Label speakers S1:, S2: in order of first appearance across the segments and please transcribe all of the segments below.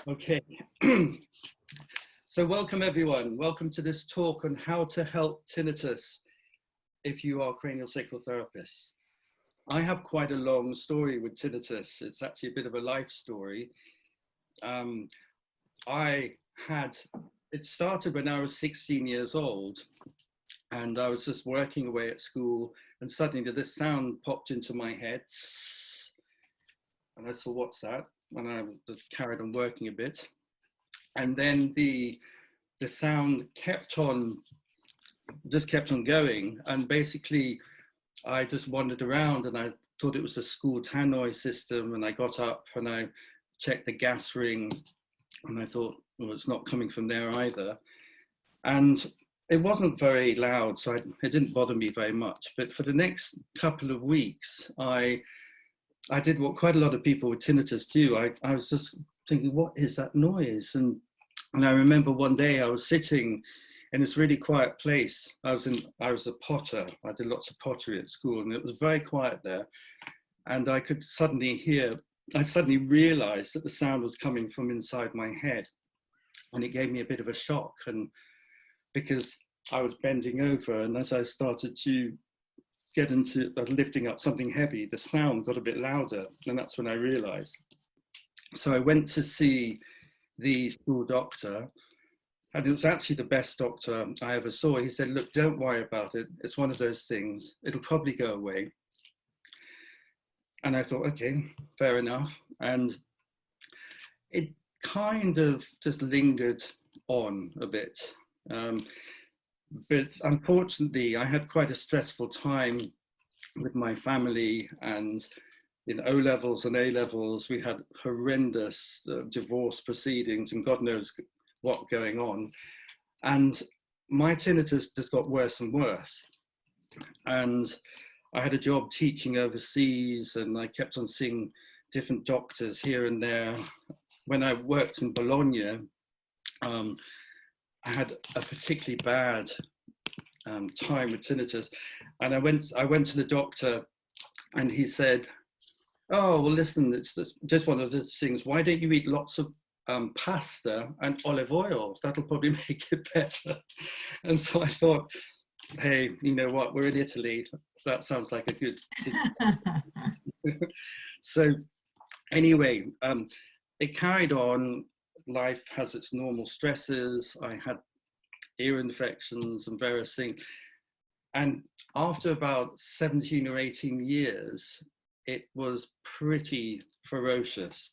S1: Okay, so welcome everyone. Welcome to this talk on how to help tinnitus if you are cranial sacral therapists. I have quite a long story with tinnitus. It's actually a bit of a life story. It started when I was 16 years old, and I was just working away at school, and suddenly this sound popped into my head. And I thought, what's that? And I just carried on working a bit. And then the sound kept on going. And basically, I just wandered around and I thought it was a school tannoy system. And I got up and I checked the gas ring and I thought, well, it's not coming from there either. And it wasn't very loud, so it didn't bother me very much. But for the next couple of weeks, I did what quite a lot of people with tinnitus do. I was just thinking, what is that noise? And I remember one day I was sitting in this really quiet place. I was a potter. I did lots of pottery at school, and it was very quiet there. And I suddenly realized that the sound was coming from inside my head. And it gave me a bit of a shock. And because I was bending over, and as I started to get into lifting up something heavy, the sound got a bit louder, and that's when I realized. So I went to see the school doctor, and it was actually the best doctor I ever saw. He said, look, don't worry about it. It's one of those things. It'll probably go away. And I thought, okay, fair enough. And it kind of just lingered on a bit. But unfortunately, I had quite a stressful time with my family, and in O-levels and A-levels, we had horrendous divorce proceedings and God knows what going on. And my tinnitus just got worse and worse. And I had a job teaching overseas, and I kept on seeing different doctors here and there. When I worked in Bologna, I had a particularly bad time with tinnitus, and I went to the doctor, and he said, "Oh, well, listen, it's just one of those things. Why don't you eat lots of pasta and olive oil? That'll probably make it better." And so I thought, hey, you know what? We're in Italy. That sounds like a good. So anyway, it carried on. Life has its normal stresses. I had ear infections and various things. And after about 17 or 18 years, it was pretty ferocious.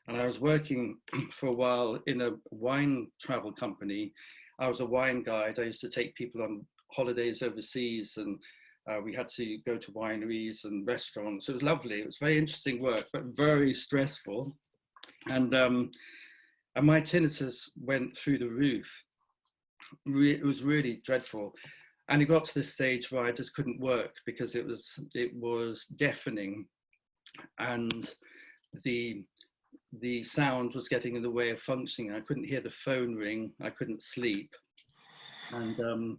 S1: And I was working for a while in a wine travel company. I was a wine guide. I used to take people on holidays overseas, and we had to go to wineries and restaurants. It was lovely. It was very interesting work, but very stressful. And my tinnitus went through the roof. It was really dreadful. And it got to this stage where I just couldn't work because it was deafening, and the sound was getting in the way of functioning. I couldn't hear the phone ring. I couldn't sleep. And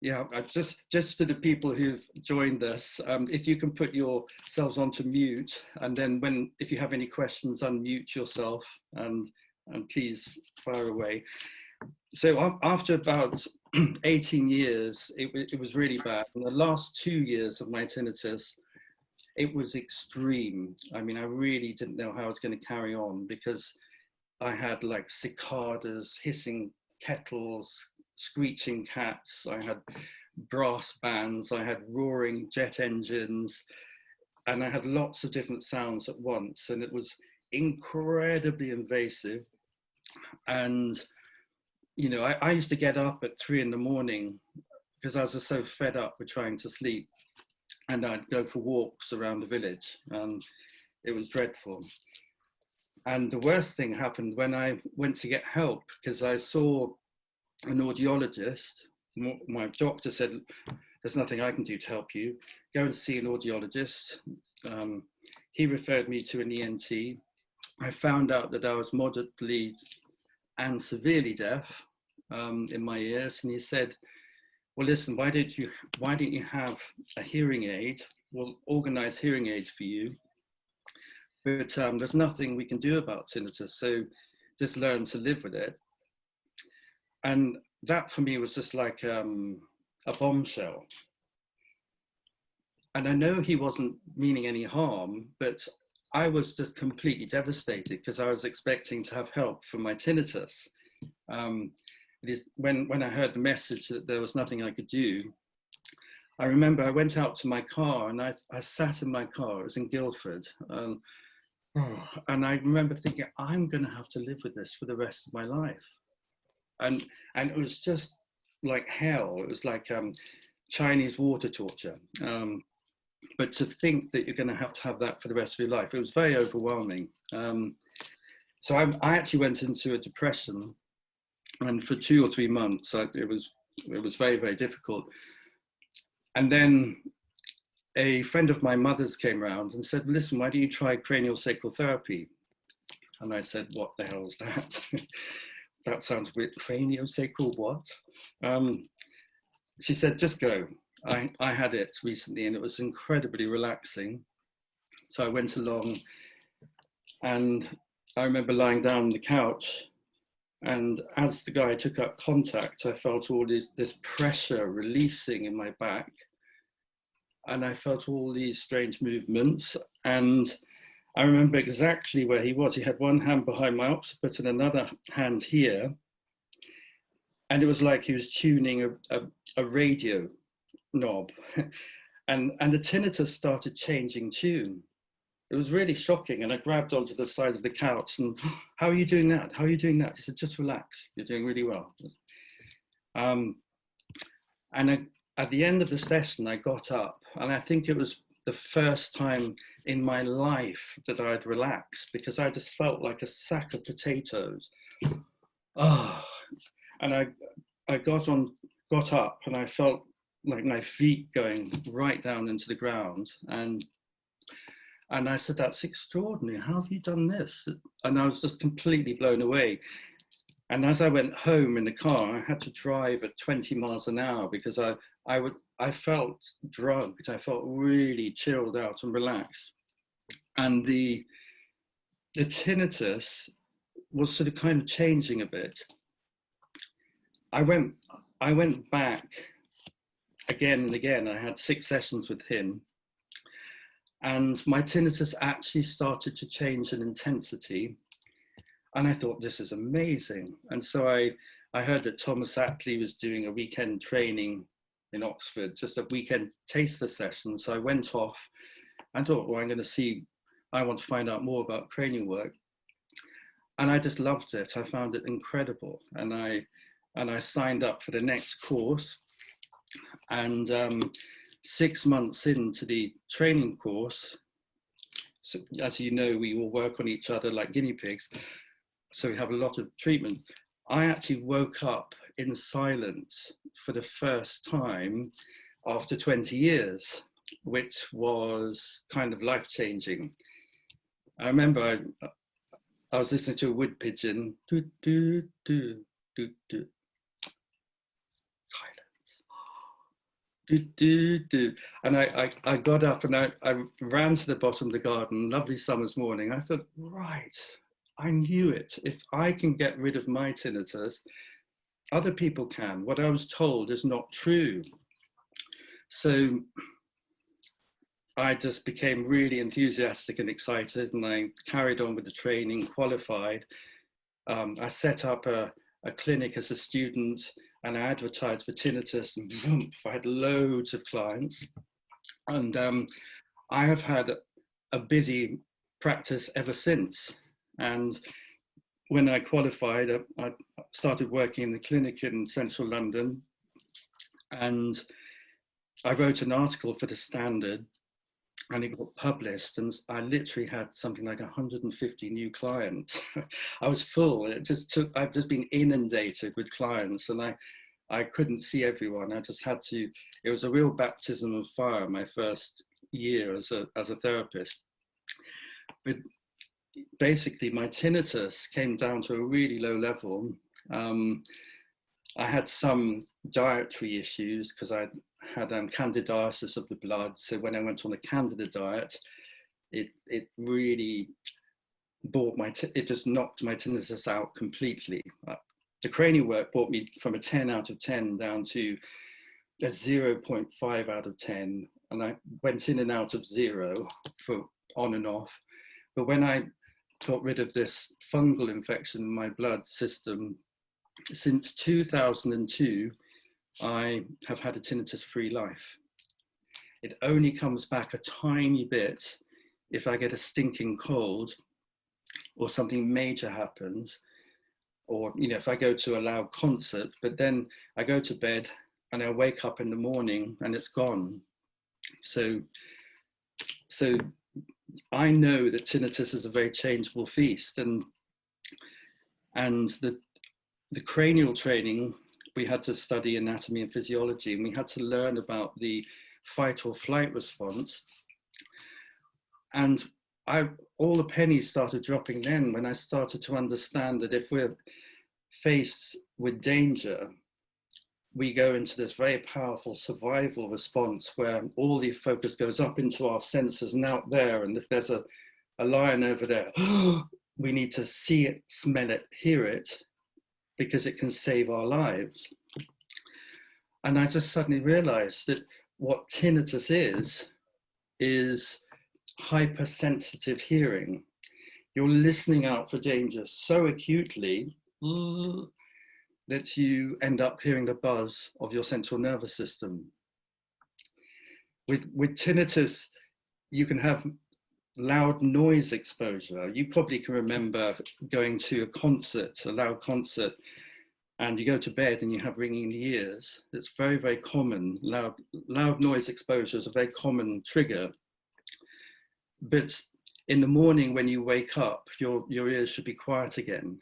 S1: yeah, just to the people who've joined us, if you can put yourselves onto mute, and then if you have any questions, unmute yourself, and please fire away. So after about 18 years, it was really bad. In the last 2 years of my tinnitus, it was extreme. I mean, I really didn't know how I was going to carry on, because I had like cicadas, hissing kettles, screeching cats. I had brass bands. I had roaring jet engines, and I had lots of different sounds at once. And it was incredibly invasive. And you know, I used to get up at 3 a.m. because I was just so fed up with trying to sleep, and I'd go for walks around the village, and it was dreadful. And the worst thing happened when I went to get help, because I saw an audiologist. My doctor said, there's nothing I can do to help you. Go and see an audiologist. He referred me to an ENT. I found out that I was moderately and severely deaf in my ears, and he said, well, listen, why don't you have a hearing aid? We'll organize hearing aids for you. but there's nothing we can do about tinnitus. So just learn to live with it. And that for me was just like a bombshell. And I know he wasn't meaning any harm, but I was just completely devastated because I was expecting to have help from my tinnitus. It is when I heard the message that there was nothing I could do, I remember I went out to my car and I sat in my car. It was in Guildford. And I remember thinking, I'm going to have to live with this for the rest of my life. And it was just like hell. It was like Chinese water torture. But to think that you're going to have that for the rest of your life, it was very overwhelming. So I actually went into a depression, and for 2 or 3 months, it was very, very difficult. And then a friend of my mother's came around and said, listen, why don't you try cranial sacral therapy? And I said, what the hell is that? That sounds weird. Cranial sacral what? She said, just go. I had it recently and it was incredibly relaxing. So I went along, and I remember lying down on the couch, and as the guy took up contact, I felt all this pressure releasing in my back. And I felt all these strange movements. And I remember exactly where he was. He had one hand behind my occiput and another hand here. And it was like he was tuning a radio knob. And the tinnitus started changing tune. It was really shocking. And I grabbed onto the side of the couch and, how are you doing that? How are you doing that? He said, just relax. You're doing really well. At the end of the session, I got up, and I think it was the first time in my life that I'd relaxed, because I just felt like a sack of potatoes. Oh, and I got up, and I felt like my feet going right down into the ground. And I said, that's extraordinary. How have you done this? And I was just completely blown away. And as I went home in the car, I had to drive at 20 miles an hour because I felt drugged. I felt really chilled out and relaxed. And the tinnitus was sort of kind of changing a bit. I went back again and again. I had 6 sessions with him. And my tinnitus actually started to change in intensity. And I thought, this is amazing. And so I heard that Thomas Ackley was doing a weekend training in Oxford, just a weekend taster session. So I went off and thought, well, I want to find out more about cranial work. And I just loved it. I found it incredible. And I signed up for the next course. And 6 months into the training course, so as you know, we all work on each other like guinea pigs. So we have a lot of treatment. I actually woke up in silence for the first time after 20 years, which was kind of life-changing. I remember I was listening to a wood pigeon, do, do, do, do, do. Silence. Do, do, do. And I got up and I ran to the bottom of the garden, lovely summer's morning. I thought, right, I knew it. If I can get rid of my tinnitus, other people can. What I was told is not true. So I just became really enthusiastic and excited, and I carried on with the training, qualified. I set up a clinic as a student, and I advertised for tinnitus, and boom, I had loads of clients. And I have had a busy practice ever since. And when I qualified, I started working in the clinic in central London, and I wrote an article for the Standard, and it got published, and I literally had something like 150 new clients. I was full. I've just been inundated with clients, and I couldn't see everyone. I just had to. It was a real baptism of fire my first year as a therapist. But basically, my tinnitus came down to a really low level. I had some dietary issues because I had candidiasis of the blood. So when I went on a candida diet, it really brought it just knocked my tinnitus out completely. The cranial work brought me from a 10 out of 10 down to a 0.5 out of 10, and I went in and out of 0 for on and off. But when I got rid of this fungal infection in my blood system, since 2002, I have had a tinnitus-free life. It only comes back a tiny bit if I get a stinking cold or something major happens, or if I go to a loud concert, but then I go to bed and I wake up in the morning and it's gone. So I know that tinnitus is a very changeable feast, and the cranial training, we had to study anatomy and physiology, and we had to learn about the fight or flight response. And all the pennies started dropping then when I started to understand that if we're faced with danger, we go into this very powerful survival response where all the focus goes up into our senses and out there. And if there's a lion over there, we need to see it, smell it, hear it, because it can save our lives. And I just suddenly realized that what tinnitus is hypersensitive hearing. You're listening out for danger so acutely that you end up hearing the buzz of your central nervous system. With tinnitus, you can have loud noise exposure. You probably can remember going to a concert, a loud concert, and you go to bed and you have ringing ears. It's very, very common. Loud noise exposure is a very common trigger. But in the morning when you wake up, your ears should be quiet again.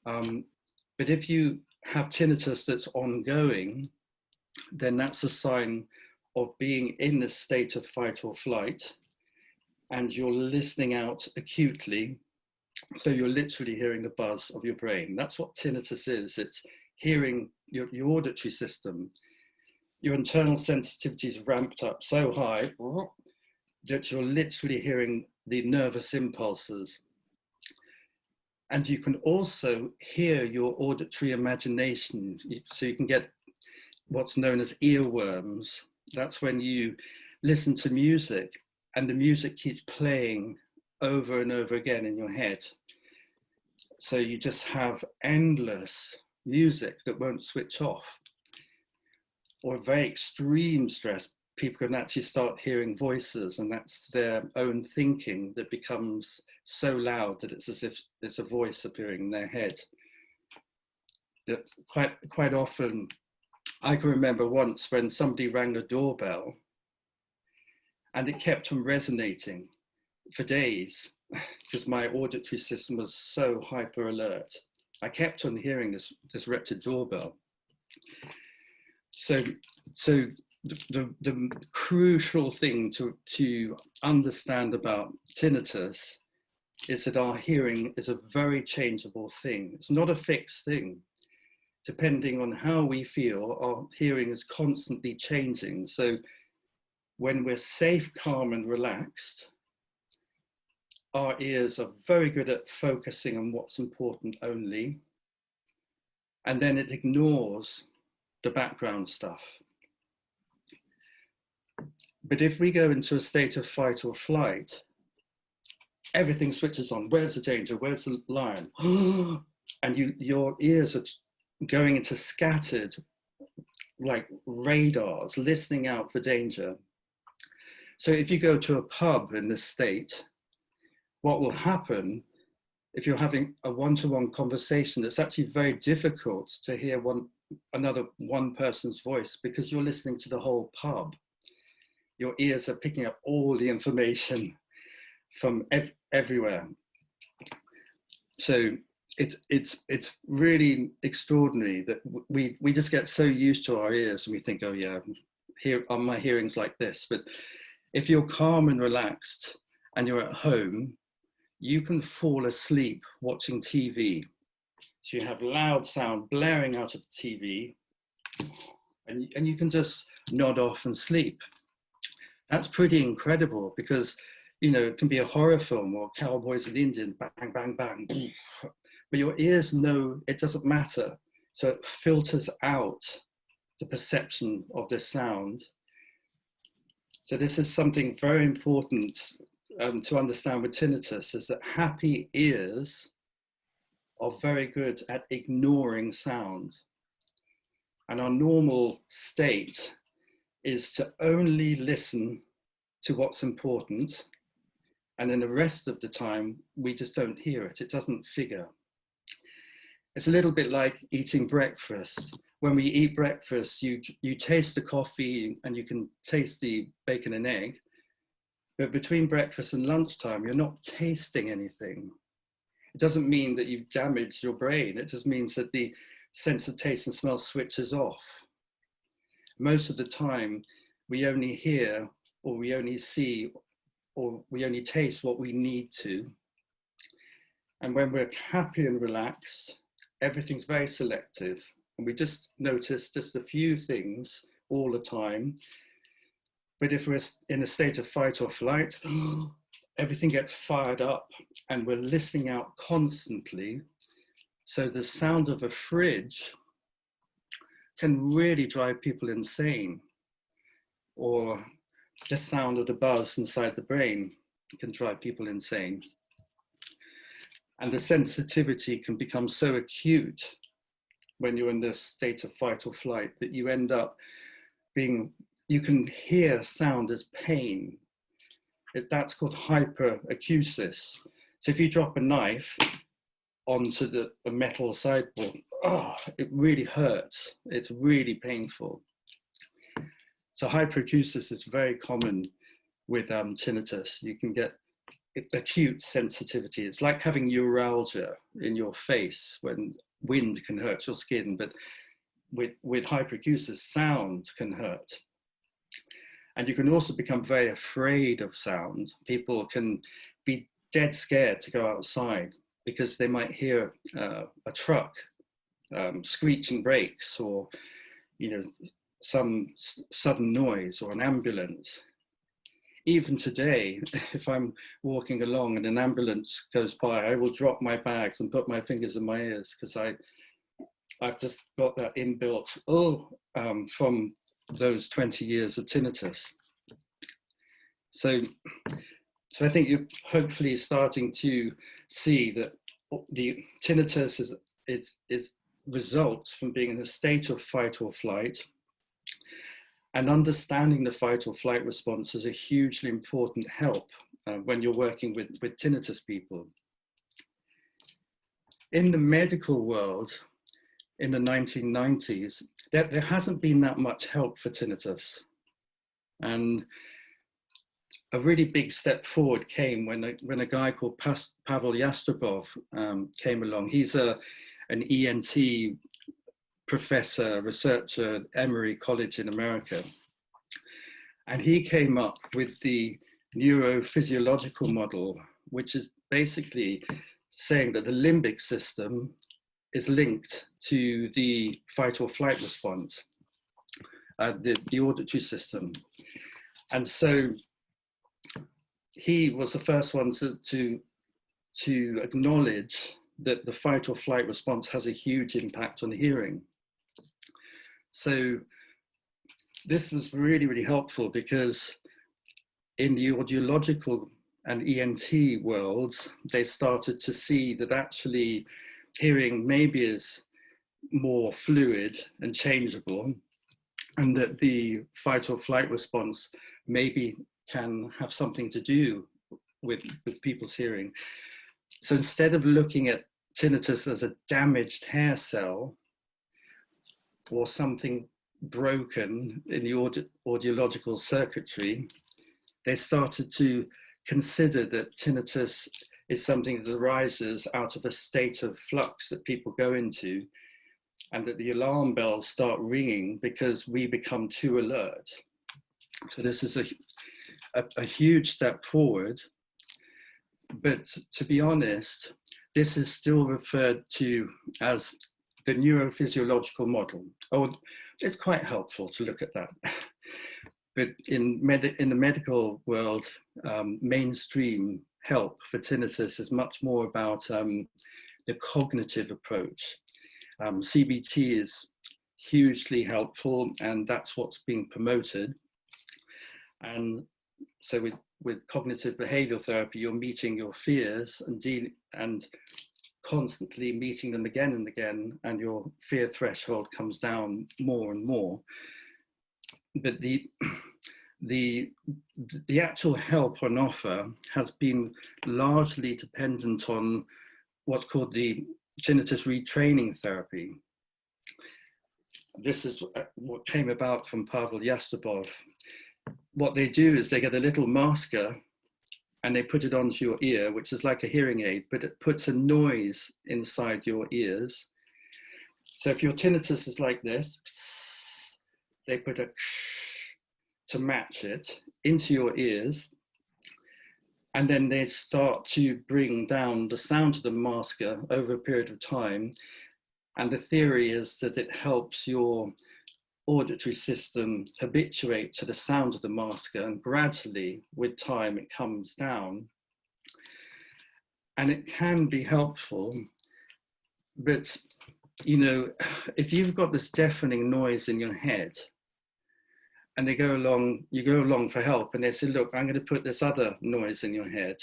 S1: But if you have tinnitus that's ongoing, then that's a sign of being in this state of fight or flight, and you're listening out acutely. So you're literally hearing the buzz of your brain. That's what tinnitus is. It's hearing your auditory system. Your internal sensitivity is ramped up so high that you're literally hearing the nervous impulses. And you can also hear your auditory imagination. So you can get what's known as earworms. That's when you listen to music and the music keeps playing over and over again in your head. So you just have endless music that won't switch off. Or very extreme stress, people can actually start hearing voices, and that's their own thinking that becomes so loud that it's as if it's a voice appearing in their head. That quite often, I can remember once when somebody rang the doorbell and it kept on resonating for days because my auditory system was so hyper alert. I kept on hearing this wretched doorbell. So the crucial thing to understand about tinnitus is that our hearing is a very changeable thing. It's not a fixed thing. Depending on how we feel, our hearing is constantly changing. So when we're safe, calm, and relaxed, our ears are very good at focusing on what's important only, and then it ignores the background stuff. But if we go into a state of fight or flight, everything switches on. Where's the danger? Where's the lion? And your ears are going into scattered, like radars, listening out for danger. So if you go to a pub in this state, what will happen if you're having a one-to-one conversation, it's actually very difficult to hear one person's voice because you're listening to the whole pub. Your ears are picking up all the information from everywhere. So it's really extraordinary that we just get so used to our ears and we think, oh yeah, my hearing's like this. But if you're calm and relaxed and you're at home, you can fall asleep watching TV. So you have loud sound blaring out of the TV, and you can just nod off and sleep. That's pretty incredible because, you know, it can be a horror film or cowboys in India, bang, bang, bang. But your ears know it doesn't matter. So it filters out the perception of the sound. So this is something very important to understand with tinnitus, is that happy ears are very good at ignoring sound. And our normal state is to only listen to what's important. And then the rest of the time, we just don't hear it. It doesn't figure. It's a little bit like eating breakfast. When we eat breakfast, you taste the coffee and you can taste the bacon and egg. But between breakfast and lunchtime, you're not tasting anything. It doesn't mean that you've damaged your brain. It just means that the sense of taste and smell switches off. Most of the time, we only hear, or we only see, or we only taste what we need to. And when we're happy and relaxed, everything's very selective. And we just notice just a few things all the time. But if we're in a state of fight or flight, everything gets fired up and we're listening out constantly. So the sound of a fridge can really drive people insane, or the sound of the buzz inside the brain can drive people insane. And the sensitivity can become so acute when you're in this state of fight or flight that you end up being, you can hear sound as pain. That's called hyperacusis. So if you drop a knife onto the metal sideboard, oh, it really hurts. It's really painful. So hyperacusis is very common with tinnitus. You can get acute sensitivity. It's like having neuralgia in your face when wind can hurt your skin, but with hyperacusis, sound can hurt. And you can also become very afraid of sound. People can be dead scared to go outside because they might hear a truck screeching brakes, or, you know, some sudden noise, or an ambulance. Even today, if I'm walking along and an ambulance goes by, I will drop my bags and put my fingers in my ears because I've just got that inbuilt, from those 20 years of tinnitus. So I think you're hopefully starting to see that the tinnitus is results from being in a state of fight or flight. And understanding the fight or flight response is a hugely important help when you're working with tinnitus people. In the medical world, in the 1990s, there hasn't been that much help for tinnitus. And a really big step forward came when a guy called Pavel Yastrebov came along. He's an ENT professor, researcher at Emory College in America. And he came up with the neurophysiological model, which is basically saying that the limbic system is linked to the fight or flight response, the auditory system. And so he was the first one to acknowledge that the fight or flight response has a huge impact on hearing. So this was really, really helpful because in the audiological and ENT worlds, they started to see that actually hearing maybe is more fluid and changeable, and that the fight or flight response maybe can have something to do with people's hearing. So instead of looking at tinnitus as a damaged hair cell or something broken in the audiological circuitry, they started to consider that tinnitus is something that arises out of a state of flux that people go into, and that the alarm bells start ringing because we become too alert. So this is a huge step forward. But to be honest, this is still referred to as the neurophysiological model. Oh, it's quite helpful to look at that. But in the medical world, mainstream help for tinnitus is much more about the cognitive approach. CBT is hugely helpful, and that's what's being promoted. And so with cognitive behavioral therapy, you're meeting your fears and constantly meeting them again and again, and your fear threshold comes down more and more. But the actual help on offer has been largely dependent on what's called the tinnitus retraining therapy. This is what came about from Pavel Yastrebov. What they do is they get a little masker and they put it onto your ear, which is like a hearing aid, but it puts a noise inside your ears. So if your tinnitus is like this, they put a to match it into your ears, and then they start to bring down the sound of the masker over a period of time. And the theory is that it helps your auditory system habituate to the sound of the masker, and gradually with time it comes down. And it can be helpful, but you know, if you've got this deafening noise in your head and you go along for help and they say, look, I'm going to put this other noise in your head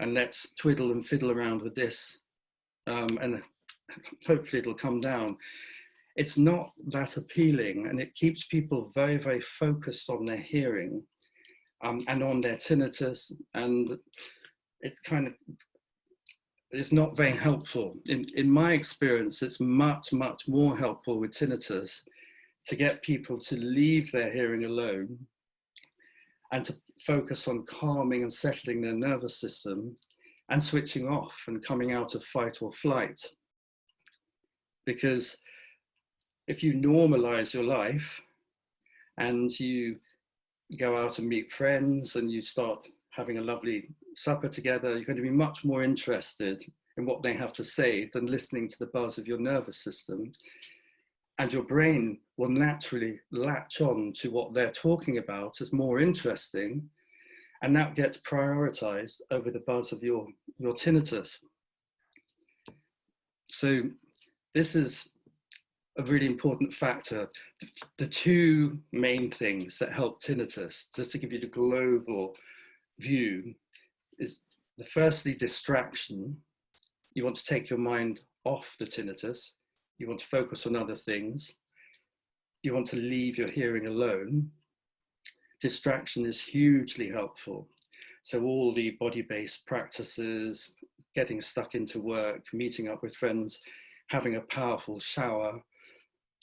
S1: and let's twiddle and fiddle around with this, and hopefully it'll come down. It's not that appealing, and it keeps people very, very focused on their hearing and on their tinnitus, and it's not very helpful. In my experience, it's much, much more helpful with tinnitus to get people to leave their hearing alone and to focus on calming and settling their nervous system and switching off and coming out of fight or flight. Because if you normalize your life and you go out and meet friends and you start having a lovely supper together, you're going to be much more interested in what they have to say than listening to the buzz of your nervous system. And your brain will naturally latch on to what they're talking about as more interesting, and that gets prioritized over the buzz of your tinnitus. So this is a really important factor. The two main things that help tinnitus, just to give you the global view, is firstly distraction. You want to take your mind off the tinnitus. You want to focus on other things. You want to leave your hearing alone. Distraction is hugely helpful. So all the body-based practices, getting stuck into work, meeting up with friends, having a powerful shower.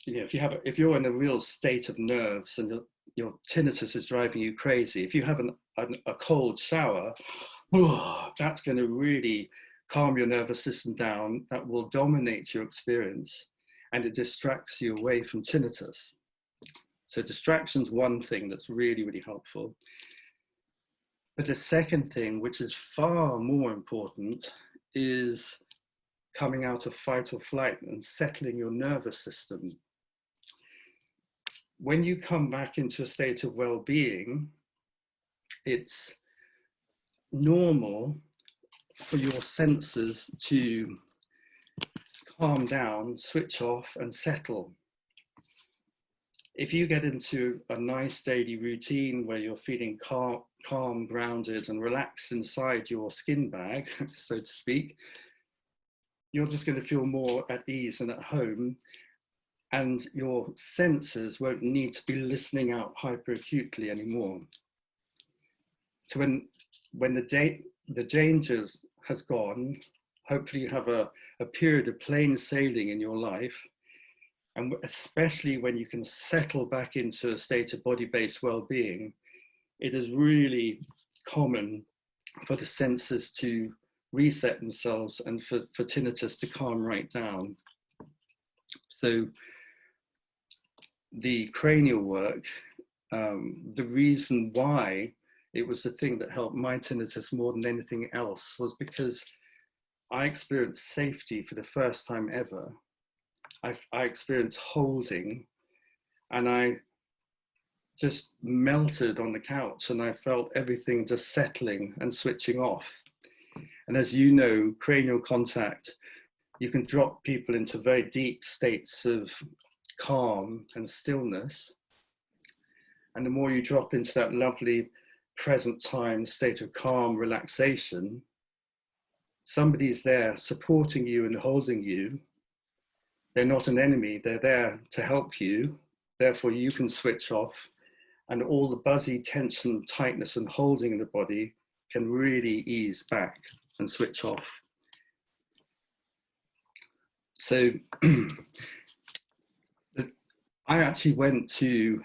S1: You know, if you're in a real state of nerves and your tinnitus is driving you crazy, if you have a cold shower, that's going to really calm your nervous system down. That will dominate your experience, and it distracts you away from tinnitus. So distraction's one thing that's really, really helpful. But the second thing, which is far more important, is coming out of fight or flight and settling your nervous system. When you come back into a state of well-being, it's normal for your senses to calm down, switch off, and settle. If you get into a nice daily routine where you're feeling calm, grounded, and relaxed inside your skin bag, so to speak, you're just going to feel more at ease and at home, and your senses won't need to be listening out hyper-acutely anymore. So when the dangers has gone, hopefully you have a period of plain sailing in your life, and especially when you can settle back into a state of body-based well-being, it is really common for the senses to reset themselves and for tinnitus to calm right down. So the cranial work, the reason why it was the thing that helped my tinnitus more than anything else was because I experienced safety for the first time ever. I experienced holding, and I just melted on the couch, and I felt everything just settling and switching off. And as you know, cranial contact, you can drop people into very deep states of calm and stillness. And the more you drop into that lovely present time state of calm relaxation, somebody's there supporting you and holding you. They're not an enemy, they're there to help you. Therefore, you can switch off, and all the buzzy tension, tightness, and holding in the body can really ease back and switch off. So I actually went to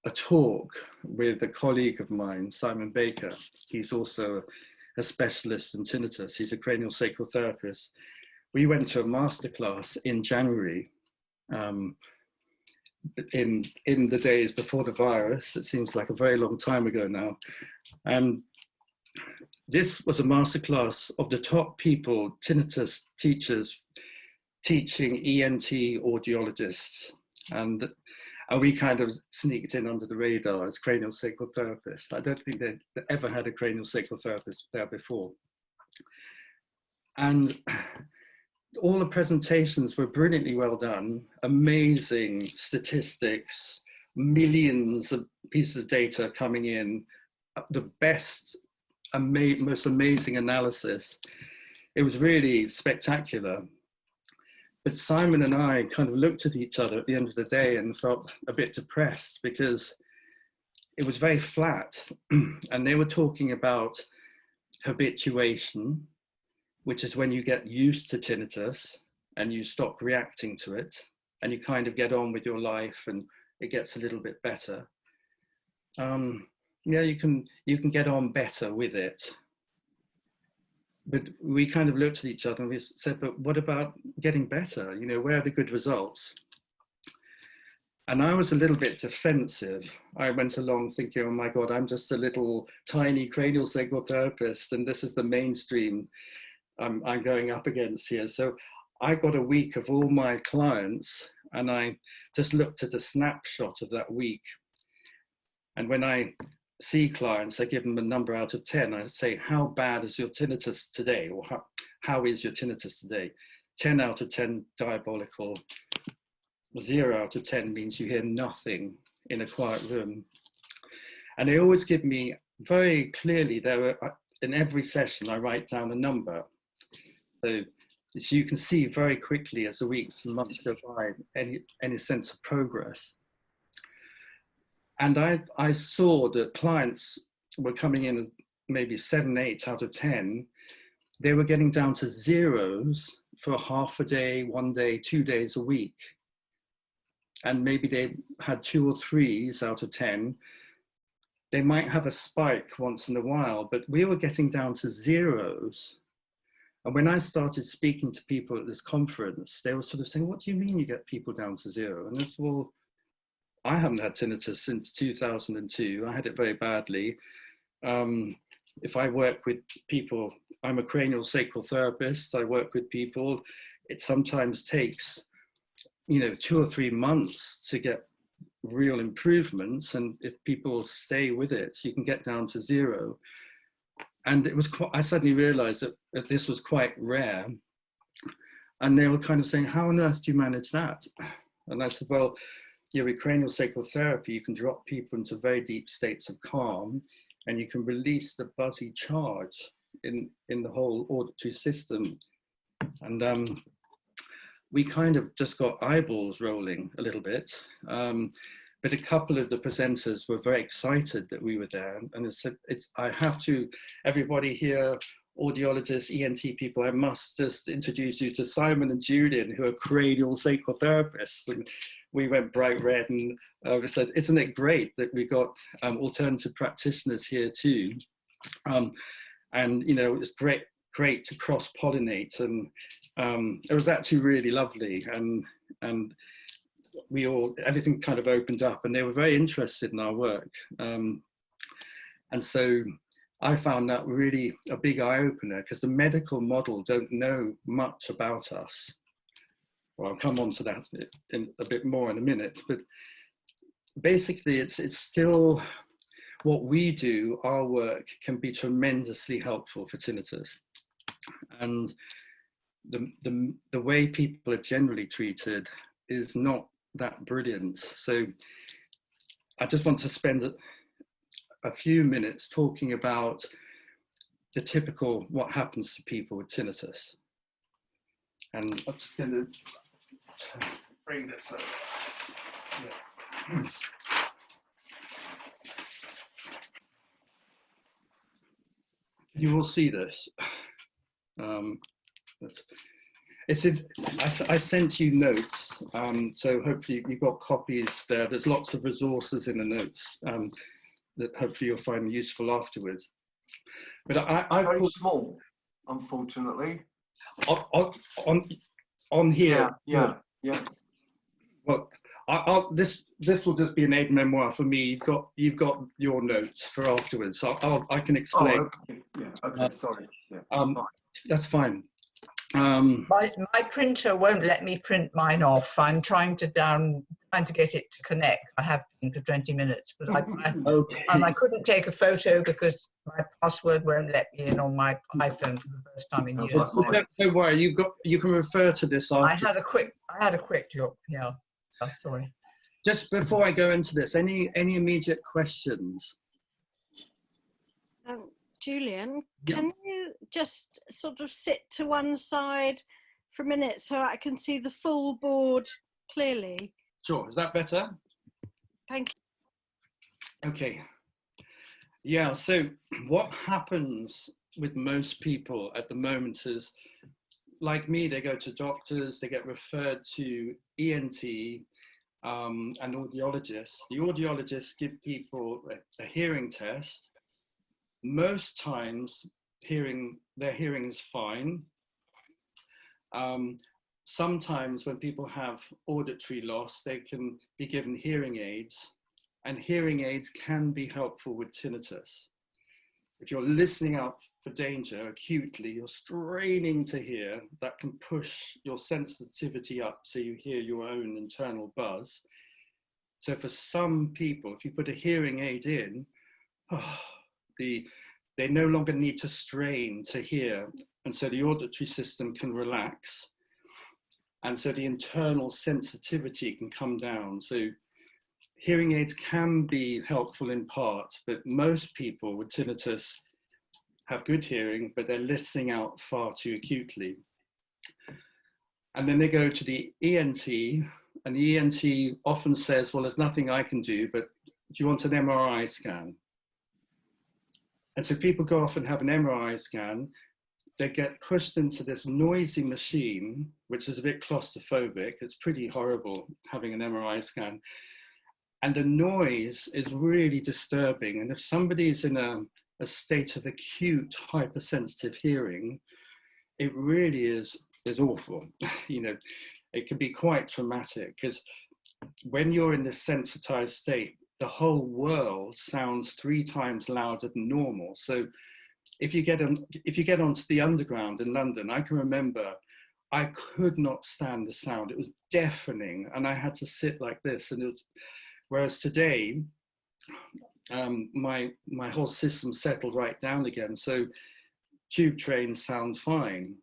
S1: a talk with a colleague of mine, Simon Baker. He's also a specialist in tinnitus. He's a cranial sacral therapist. We went to a masterclass in January, in the days before the virus. It seems like a very long time ago now. And this was a masterclass of the top people, tinnitus teachers, teaching ENT audiologists. And we kind of sneaked in under the radar as cranial sacral therapists. I don't think they'd ever had a cranial sacral therapist there before. And all the presentations were brilliantly well done, amazing statistics, millions of pieces of data coming in, the best, most amazing analysis. It was really spectacular. But Simon and I kind of looked at each other at the end of the day and felt a bit depressed because it was very flat. And they were talking about habituation, which is when you get used to tinnitus and you stop reacting to it and you kind of get on with your life and it gets a little bit better. Yeah, you can get on better with it. But we kind of looked at each other and we said, but what about getting better? You know, where are the good results? And I was a little bit defensive. I went along thinking, oh my God, I'm just a little tiny cranial sacral therapist and this is the mainstream I'm going up against here. So I got a week of all my clients and I just looked at a snapshot of that week. And when I see clients, I give them a number out of 10. I say, how bad is your tinnitus today? Or how is your tinnitus today? 10 out of 10, diabolical. 0 out of 10 means you hear nothing in a quiet room. And they always give me very clearly, in every session, I write down a number. So you can see very quickly as the weeks and months go by, any sense of progress. And I saw that clients were coming in maybe 7, 8 out of 10. They were getting down to zeros for half a day, 1 day, 2 days a week. And maybe they had 2 or 3s out of 10. They might have a spike once in a while, but we were getting down to zeros. And when I started speaking to people at this conference, they were sort of saying, what do you mean you get people down to 0? And I said, well, I haven't had tinnitus since 2002. I had it very badly. If I work with people, I'm a cranial sacral therapist. I work with people. It sometimes takes, 2 or 3 months to get real improvements. And if people stay with it, you can get down to 0. And it was I suddenly realized that this was quite rare. And they were kind of saying, how on earth do you manage that? And I said, well, with cranial sacral therapy, you can drop people into very deep states of calm and you can release the buzzy charge in the whole auditory system. And we kind of just got eyeballs rolling a little bit. But a couple of the presenters were very excited that we were there. And it said, I have to, everybody here, audiologists, ENT people, I must just introduce you to Simon and Julian, who are cranial sacral therapists. And we went bright red and we said, isn't it great that we got alternative practitioners here too? And it's great to cross-pollinate. And it was actually really lovely. And everything kind of opened up and they were very interested in our work. And so I found that really a big eye-opener because the medical model don't know much about us. Well, I'll come on to that in a bit more in a minute, but basically, it's still what we do, our work can be tremendously helpful for tinnitus. And the way people are generally treated is not that brilliant. So I just want to spend a few minutes talking about the typical, what happens to people with tinnitus. And I'm just going to bring this up. Yeah. You will see this. I sent you notes, so hopefully you've got copies there. There's lots of resources in the notes that hopefully you'll find useful afterwards. But I
S2: very small, unfortunately.
S1: On here.
S2: Yes.
S1: Well, this will just be an aid memoir for me. You've got your notes for afterwards, so I can explain.
S2: Oh, okay. Yeah. Okay. Sorry. Yeah.
S1: That's fine.
S3: My printer won't let me print mine off. I'm trying to get it to connect. I have been for 20 minutes, but
S1: okay.
S3: And I couldn't take a photo because my password won't let me in on my iPhone for the first time in years.
S1: Don't worry, you can refer to this after.
S3: I had a quick look. Yeah. Oh, sorry.
S1: Just before I go into this, any immediate questions?
S4: Julian,
S1: yeah.
S4: Can you just sort of sit to one side for a minute so I can see the full board clearly?
S1: Sure, is that better?
S4: Thank you.
S1: Okay. Yeah, so what happens with most people at the moment is, like me, they go to doctors, they get referred to ENT and audiologists. The audiologists give people a hearing test. Most times, their hearing is fine. Sometimes when people have auditory loss, they can be given hearing aids, and hearing aids can be helpful with tinnitus. If you're listening out for danger acutely, you're straining to hear, that can push your sensitivity up so you hear your own internal buzz. So for some people, if you put a hearing aid in, they no longer need to strain to hear, and so the auditory system can relax, and so the internal sensitivity can come down. So hearing aids can be helpful in part, but most people with tinnitus have good hearing, but they're listening out far too acutely. And then they go to the ENT, and the ENT often says, well, there's nothing I can do, but do you want an MRI scan? And so people go off and have an MRI scan. They get pushed into this noisy machine, which is a bit claustrophobic. It's pretty horrible having an MRI scan. And the noise is really disturbing. And if somebody's in a state of acute hypersensitive hearing, it really is awful. You know, it can be quite traumatic, because when you're in this sensitized state, the whole world sounds 3 times louder than normal. So if you get onto the underground in London, I can remember I could not stand the sound. It was deafening, and I had to sit like this. And whereas today, my whole system settled right down again. So tube trains sound fine.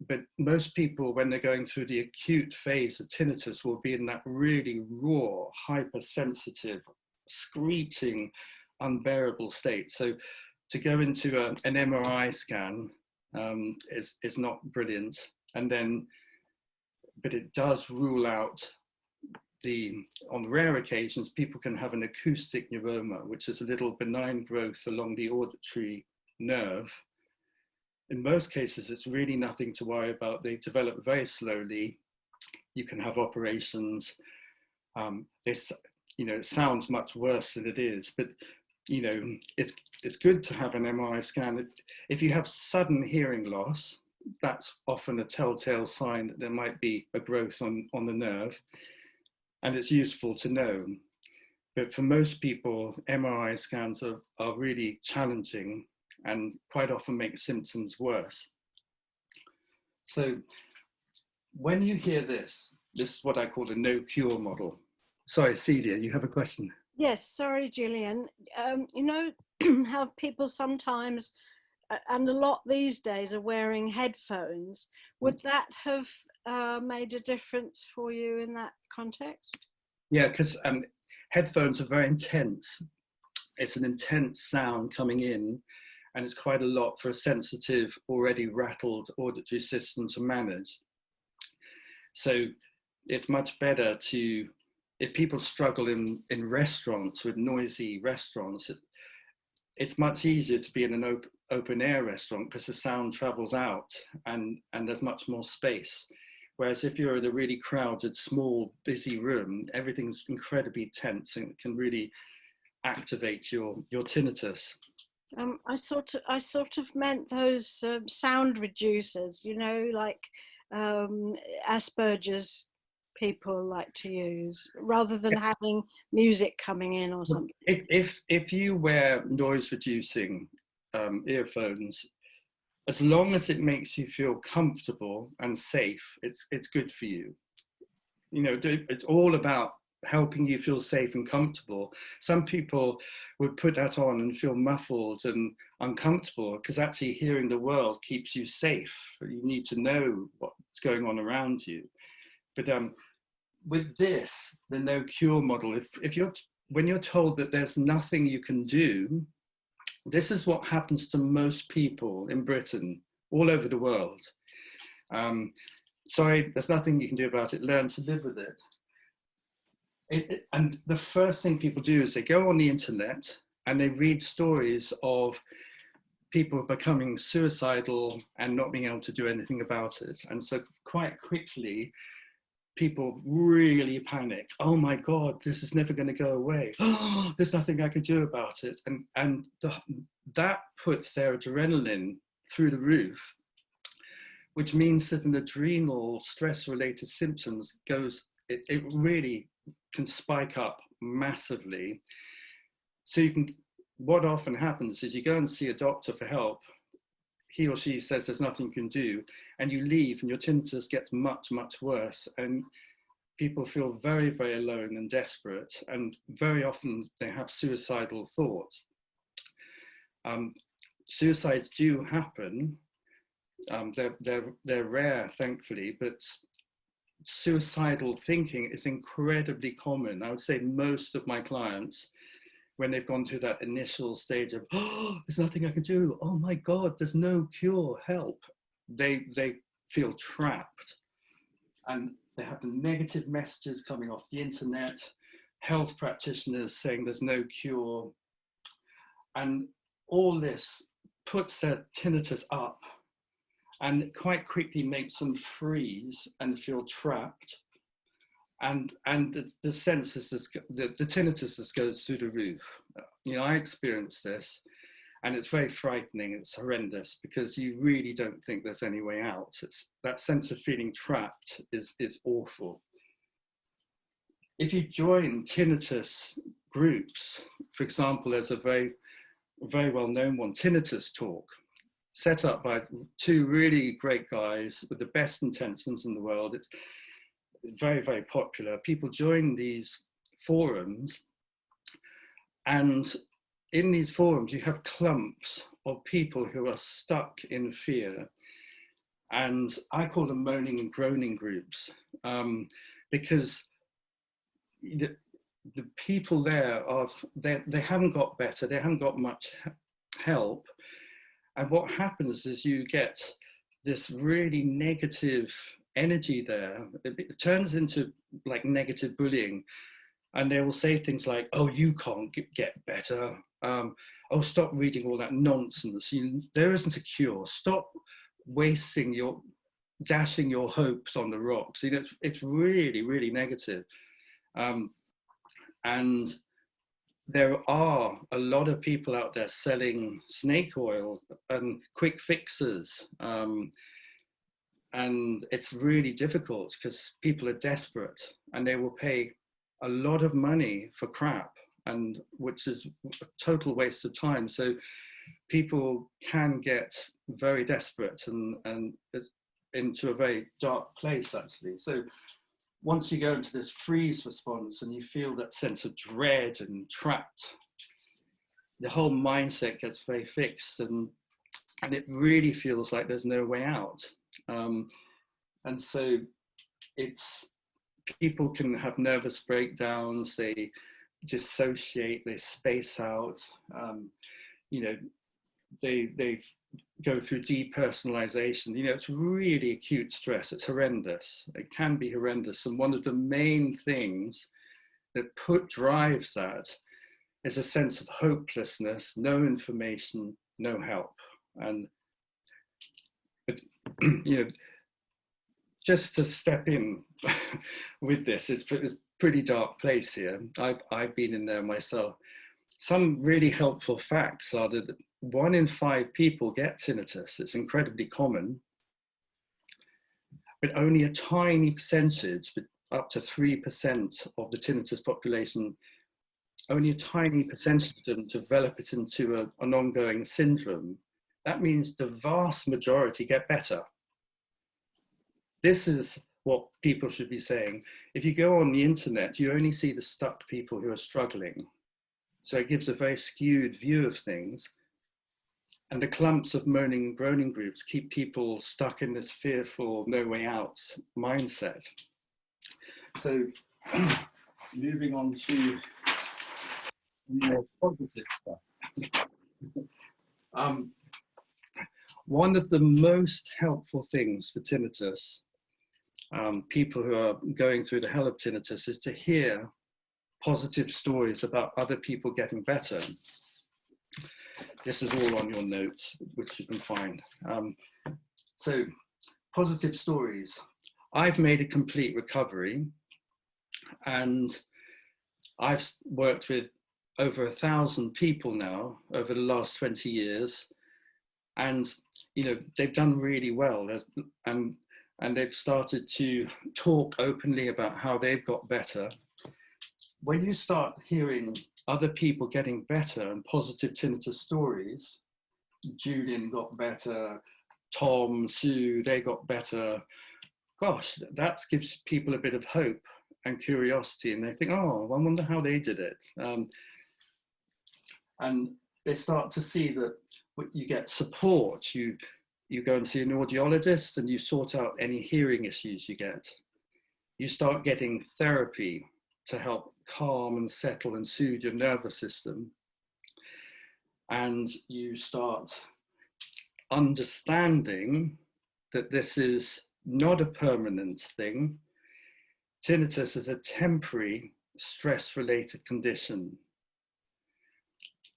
S1: But most people, when they're going through the acute phase of tinnitus, will be in that really raw, hypersensitive, screeching, unbearable state. So to go into an MRI scan is not brilliant. And then, but it does rule out on rare occasions, people can have an acoustic neuroma, which is a little benign growth along the auditory nerve. In most cases, it's really nothing to worry about. They develop very slowly. You can have operations. It sounds much worse than it is, but it's good to have an MRI scan. If you have sudden hearing loss, that's often a telltale sign that there might be a growth on the nerve, and it's useful to know. But for most people, MRI scans are really challenging and quite often make symptoms worse. So when you hear this is what I call a no cure model. Sorry, Celia, you have a question?
S4: Yes, sorry, Gillian. You know how people sometimes, and a lot these days, are wearing headphones. Would that have made a difference for you in that context?
S1: Yeah, because headphones are very intense. It's an intense sound coming in, and it's quite a lot for a sensitive, already rattled auditory system to manage. So it's much better to, if people struggle in restaurants, with noisy restaurants, it's much easier to be in an open air restaurant because the sound travels out and there's much more space. Whereas if you're in a really crowded, small, busy room, everything's incredibly tense and can really activate your tinnitus.
S4: I sort of meant those sound reducers, you know, like Asperger's people like to use, rather than having music coming in or something.
S1: If you wear noise reducing earphones, as long as it makes you feel comfortable and safe, it's good for you. You know, it's all about helping you feel safe and comfortable. Some people would put that on and feel muffled and uncomfortable because actually hearing the world keeps you safe. You need to know what's going on around you. But with this, the no cure model, when you're told that there's nothing you can do, this is what happens to most people in Britain, all over the world. Sorry, there's nothing you can do about it. Learn to live with it. And the first thing people do is they go on the internet and they read stories of people becoming suicidal and not being able to do anything about it. And so quite quickly, people really panic. Oh my God, this is never going to go away. Oh, there's nothing I can do about it. And that puts their adrenaline through the roof, which means that an adrenal stress-related symptoms it really can spike up massively. So what often happens is you go and see a doctor for help. He or she says there's nothing you can do, and you leave and your tinnitus gets much, much worse. And people feel very, very alone and desperate. And very often they have suicidal thoughts. Suicides do happen. They're rare, thankfully, but suicidal thinking is incredibly common. I would say most of my clients, when they've gone through that initial stage of, oh, there's nothing I can do, oh my God, there's no cure, help, they feel trapped. And they have the negative messages coming off the internet, health practitioners saying there's no cure. And all this puts their tinnitus up and quite quickly makes them freeze and feel trapped. And the senses, the tinnitus just goes through the roof. You know, I experienced this, and it's very frightening. It's horrendous because you really don't think there's any way out. It's that sense of feeling trapped is awful. If you join tinnitus groups, for example, there's a very, very well-known one, Tinnitus Talk, set up by two really great guys with the best intentions in the world. It's very, very popular. People join these forums, and in these forums, you have clumps of people who are stuck in fear. And I call them moaning and groaning groups, because the people there they haven't got better, they haven't got much help. And what happens is you get this really negative energy there. It turns into like negative bullying. And they will say things like, oh, you can't get better. Oh, stop reading all that nonsense. There isn't a cure. Stop dashing your hopes on the rocks. You know, it's really, really negative. And there are a lot of people out there selling snake oil and quick fixes. And it's really difficult because people are desperate and they will pay a lot of money for crap, and which is a total waste of time. So people can get very desperate and into a very dark place, actually. So once you go into this freeze response and you feel that sense of dread and trapped, the whole mindset gets very fixed, and it really feels like there's no way out. And so people can have nervous breakdowns, they dissociate, they space out, you know, they go through depersonalization. You know, it's really acute stress. It's horrendous. It can be horrendous. And one of the main things that drives that is a sense of hopelessness, no information, no help. And, but, you know, just to step in with this, it's a pretty dark place here. I've been in there myself. Some really helpful facts are that 1 in 5 people get tinnitus. It's incredibly common, but only a tiny percentage, up to 3% of the tinnitus population, only a tiny percentage of them develop it into an ongoing syndrome. That means the vast majority get better. This is what people should be saying. If you go on the internet, you only see the stuck people who are struggling. So it gives a very skewed view of things. And the clumps of moaning and groaning groups keep people stuck in this fearful, no way out mindset. So moving on to more positive stuff. One of the most helpful things for tinnitus, people who are going through the hell of tinnitus, is to hear positive stories about other people getting better. This is all on your notes, which you can find. So, positive stories. I've made a complete recovery, and I've worked with over 1,000 people now over the last 20 years. And, you know, they've done really well. And they've started to talk openly about how they've got better. When you start hearing other people getting better and positive tinnitus stories, Julian got better, Tom, Sue, they got better. Gosh, that gives people a bit of hope and curiosity, and they think, oh, I wonder how they did it. And they start to see that you get support. You go and see an audiologist and you sort out any hearing issues you get. You start getting therapy to help calm and settle and soothe your nervous system. And you start understanding that this is not a permanent thing. Tinnitus is a temporary stress-related condition.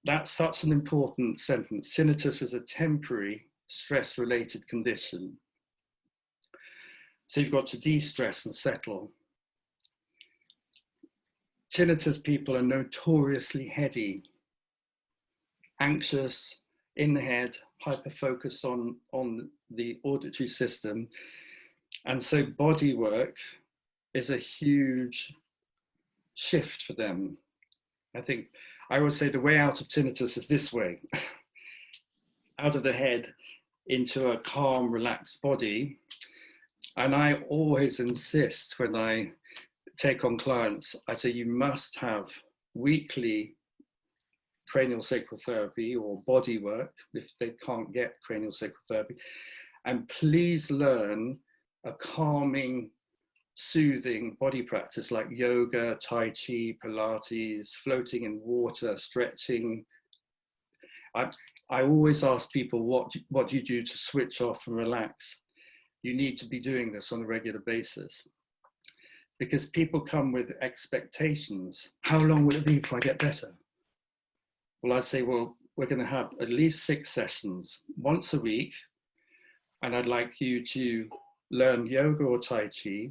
S1: That's such an important sentence. Tinnitus is a temporary stress-related condition. So you've got to de-stress and settle. Tinnitus people are notoriously heady, anxious, in the head, hyper-focused on the auditory system. And so body work is a huge shift for them. I think I would say the way out of tinnitus is this way. Out of the head into a calm, relaxed body. And I always insist when I take on clients, I say you must have weekly cranial sacral therapy or body work if they can't get cranial sacral therapy. And please learn a calming, soothing body practice like yoga, Tai Chi, Pilates, floating in water, stretching. I always ask people, what do you do to switch off and relax? You need to be doing this on a regular basis. Because people come with expectations. How long will it be before I get better? Well, I say, well, we're going to have at least 6 sessions once a week. And I'd like you to learn yoga or Tai Chi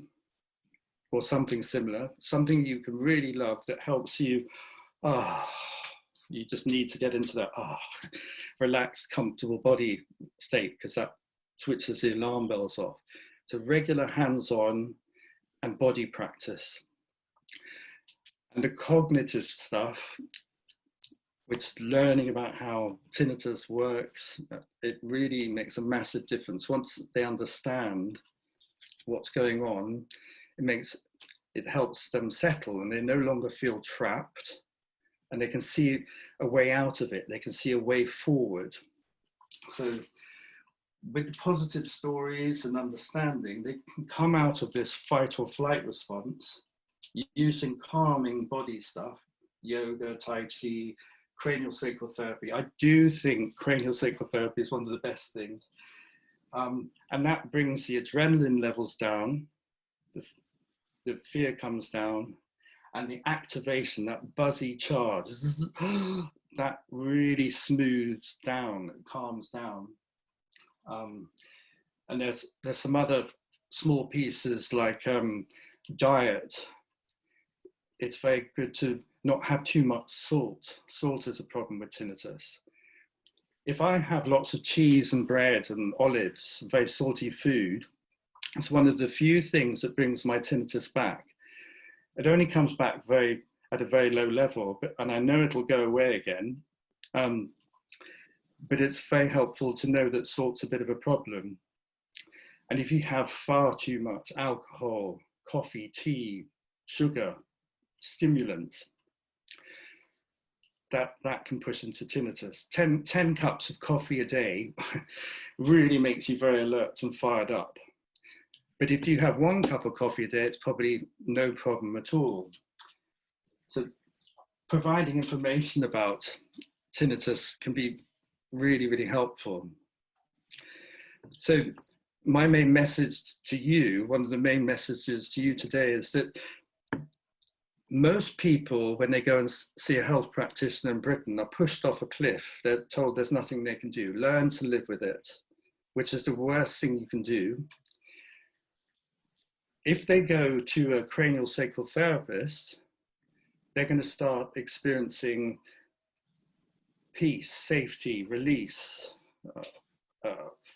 S1: or something similar, something you can really love that helps you. You just need to get into that relaxed, comfortable body state, because that switches the alarm bells off. So regular hands-on and body practice. And the cognitive stuff, which learning about how tinnitus works, it really makes a massive difference. Once they understand what's going on, it makes it helps them settle and they no longer feel trapped, and they can see a way out of it. They can see a way forward. So with positive stories and understanding, they can come out of this fight or flight response using calming body stuff, yoga, Tai Chi, cranial sacral therapy. I do think cranial sacral therapy is one of the best things. And that brings the adrenaline levels down, the fear comes down, and the activation, that buzzy charge, that really smooths down, it calms down. And there's some other small pieces like diet. It's very good to not have too much salt. Salt is a problem with tinnitus. If I have lots of cheese and bread and olives, very salty food, it's one of the few things that brings my tinnitus back. It only comes back at a very low level, and I know it'll go away again. But it's very helpful to know that salt's a bit of a problem. And if you have far too much alcohol, coffee, tea, sugar, stimulants, that can push into tinnitus. 10 cups of coffee a day really makes you very alert and fired up. But if you have 1 cup of coffee a day, it's probably no problem at all. So providing information about tinnitus can be really, really helpful. So my main message to you, one of the main messages to you today, is that most people, when they go and see a health practitioner in Britain, are pushed off a cliff. They're told there's nothing they can do. Learn to live with it, which is the worst thing you can do. If they go to a cranial sacral therapist, they're going to start experiencing peace, safety, release,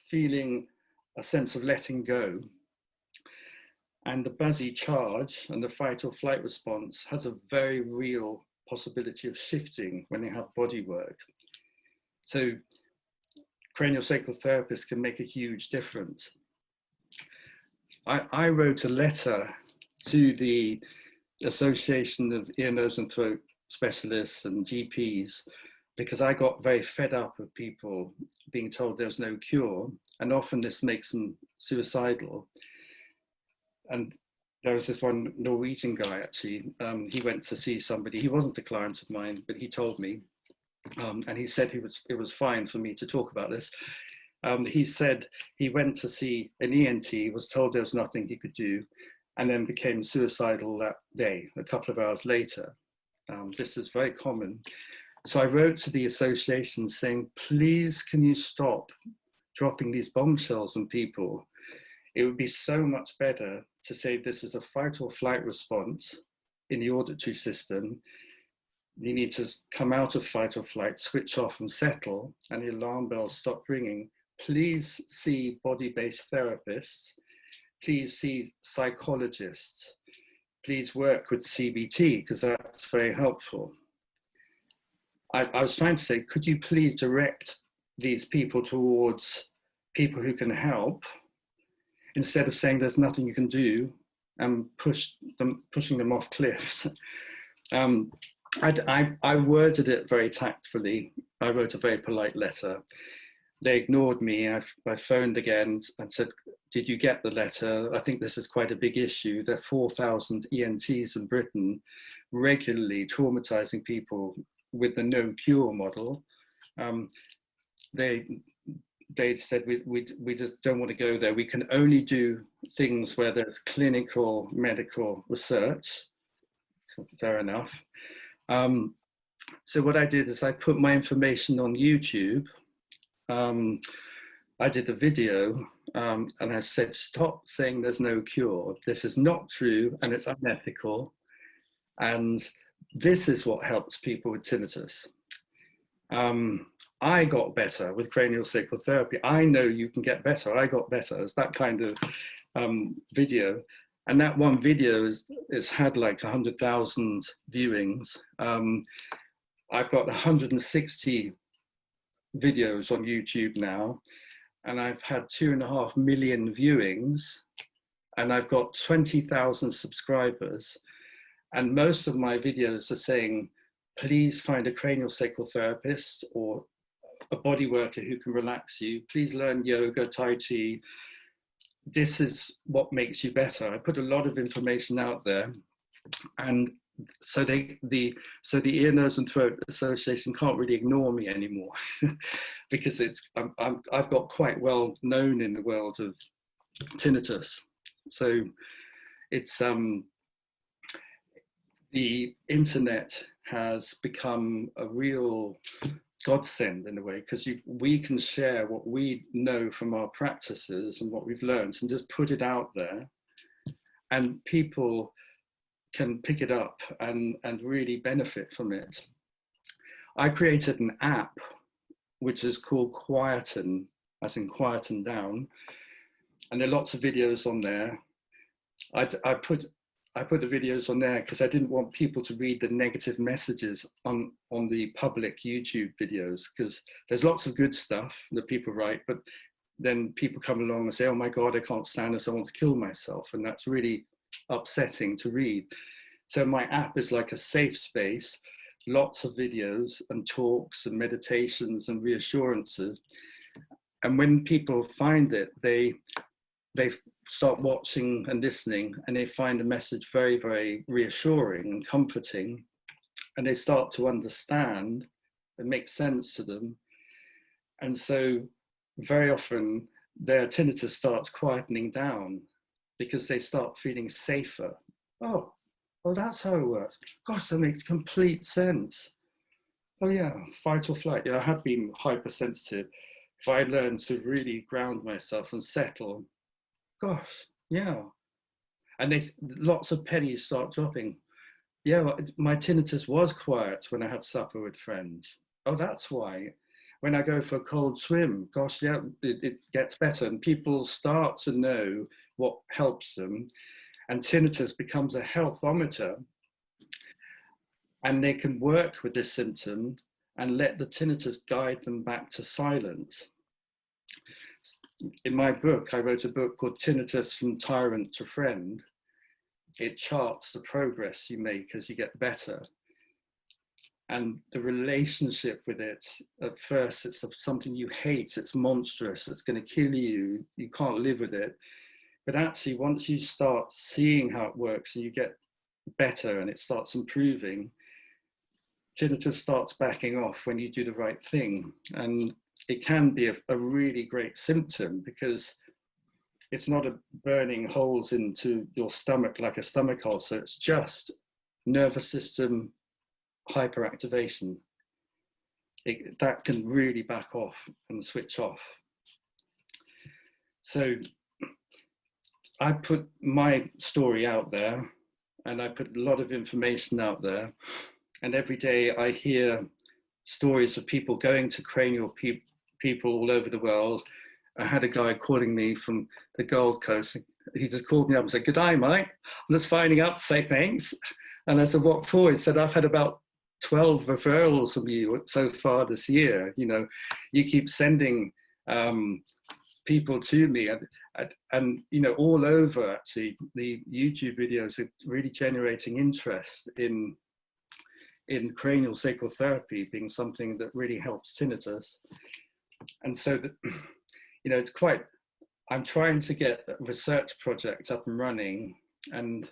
S1: feeling a sense of letting go. And the buzzy charge and the fight or flight response has a very real possibility of shifting when they have body work. So cranial sacral therapists can make a huge difference. I wrote a letter to the Association of Ear, Nose and Throat Specialists and GPs because I got very fed up of people being told there's no cure, and often this makes them suicidal. And there was this one Norwegian guy, actually, he went to see somebody, he wasn't a client of mine, but he told me, and he said it was fine for me to talk about this. He said he went to see an ENT, was told there was nothing he could do, and then became suicidal that day, a couple of hours later. This is very common. So I wrote to the association saying, please, can you stop dropping these bombshells on people? It would be so much better to say this is a fight or flight response in the auditory system. You need to come out of fight or flight, switch off and settle, and the alarm bells stop ringing. Please see body-based therapists. Please see psychologists. Please work with CBT, because that's very helpful. I was trying to say, could you please direct these people towards people who can help, instead of saying there's nothing you can do and pushing them off cliffs. I worded it very tactfully. I wrote a very polite letter. They ignored me. I phoned again and said, did you get the letter? I think this is quite a big issue. There are 4,000 ENTs in Britain regularly traumatizing people with the no cure model. They said, we just don't want to go there. We can only do things where there's clinical medical research. So fair enough. So what I did is I put my information on YouTube. I did a video and I said, stop saying there's no cure. This is not true and it's unethical. And this is what helps people with tinnitus. I got better with cranial sacral therapy. I know you can get better. I got better. It's that kind of video. And that one video is had like 100,000 viewings. I've got 160 videos on YouTube now, and I've had 2.5 million viewings. and I've got 20,000 subscribers. And most of my videos are saying, please find a craniosacral therapist or a body worker who can relax you. Please learn yoga, Tai Chi. This is what makes you better. I put a lot of information out there. And so the Ear, Nose and Throat Association can't really ignore me anymore because I've got quite well known in the world of tinnitus. So it's the internet has become a real godsend in a way, because we can share what we know from our practices and what we've learned and just put it out there, and people can pick it up and really benefit from it. I created an app which is called Quieten, as in quieten down, and there are lots of videos on there. I put the videos on there because I didn't want people to read the negative messages on the public YouTube videos, because there's lots of good stuff that people write, but then people come along and say, oh my God, I can't stand this, I want to kill myself. And that's really upsetting to read. So my app is like a safe space, lots of videos and talks and meditations and reassurances. And when people find it, they start watching and listening, and they find the message very, very reassuring and comforting, and they start to understand. It makes sense to them. And so very often their tinnitus starts quietening down because they start feeling safer. Oh, well, that's how it works. Gosh, that makes complete sense. Oh yeah, fight or flight. I have been hypersensitive. If I learn to really ground myself and settle, gosh, yeah. And lots of pennies start dropping. Yeah, my tinnitus was quiet when I had supper with friends. Oh, that's why. When I go for a cold swim, gosh, yeah, it gets better. And people start to know what helps them. And tinnitus becomes a healthometer. And they can work with this symptom and let the tinnitus guide them back to silence. In my book, I wrote a book called Tinnitus from Tyrant to Friend. It charts the progress you make as you get better. And the relationship with it, at first, it's something you hate, it's monstrous, it's going to kill you, you can't live with it. But actually, once you start seeing how it works and you get better and it starts improving, tinnitus starts backing off when you do the right thing. And it can be a really great symptom, because it's not burning holes into your stomach like a stomach ulcer. It's just nervous system hyperactivation. That can really back off and switch off. So I put my story out there, and I put a lot of information out there, and every day I hear stories of people going to cranial people all over the world. I had a guy calling me from the Gold Coast. He just called me up and said, "Good day, mate. I'm just phoning up to say thanks." And I said, "What for?" He said, "I've had about 12 referrals from you so far this year. You know, you keep sending people to me, and you know, all over actually, the YouTube videos are really generating interest in cranial sacral therapy being something that really helps tinnitus." And so that, you know, it's quite, I'm trying to get a research project up and running, and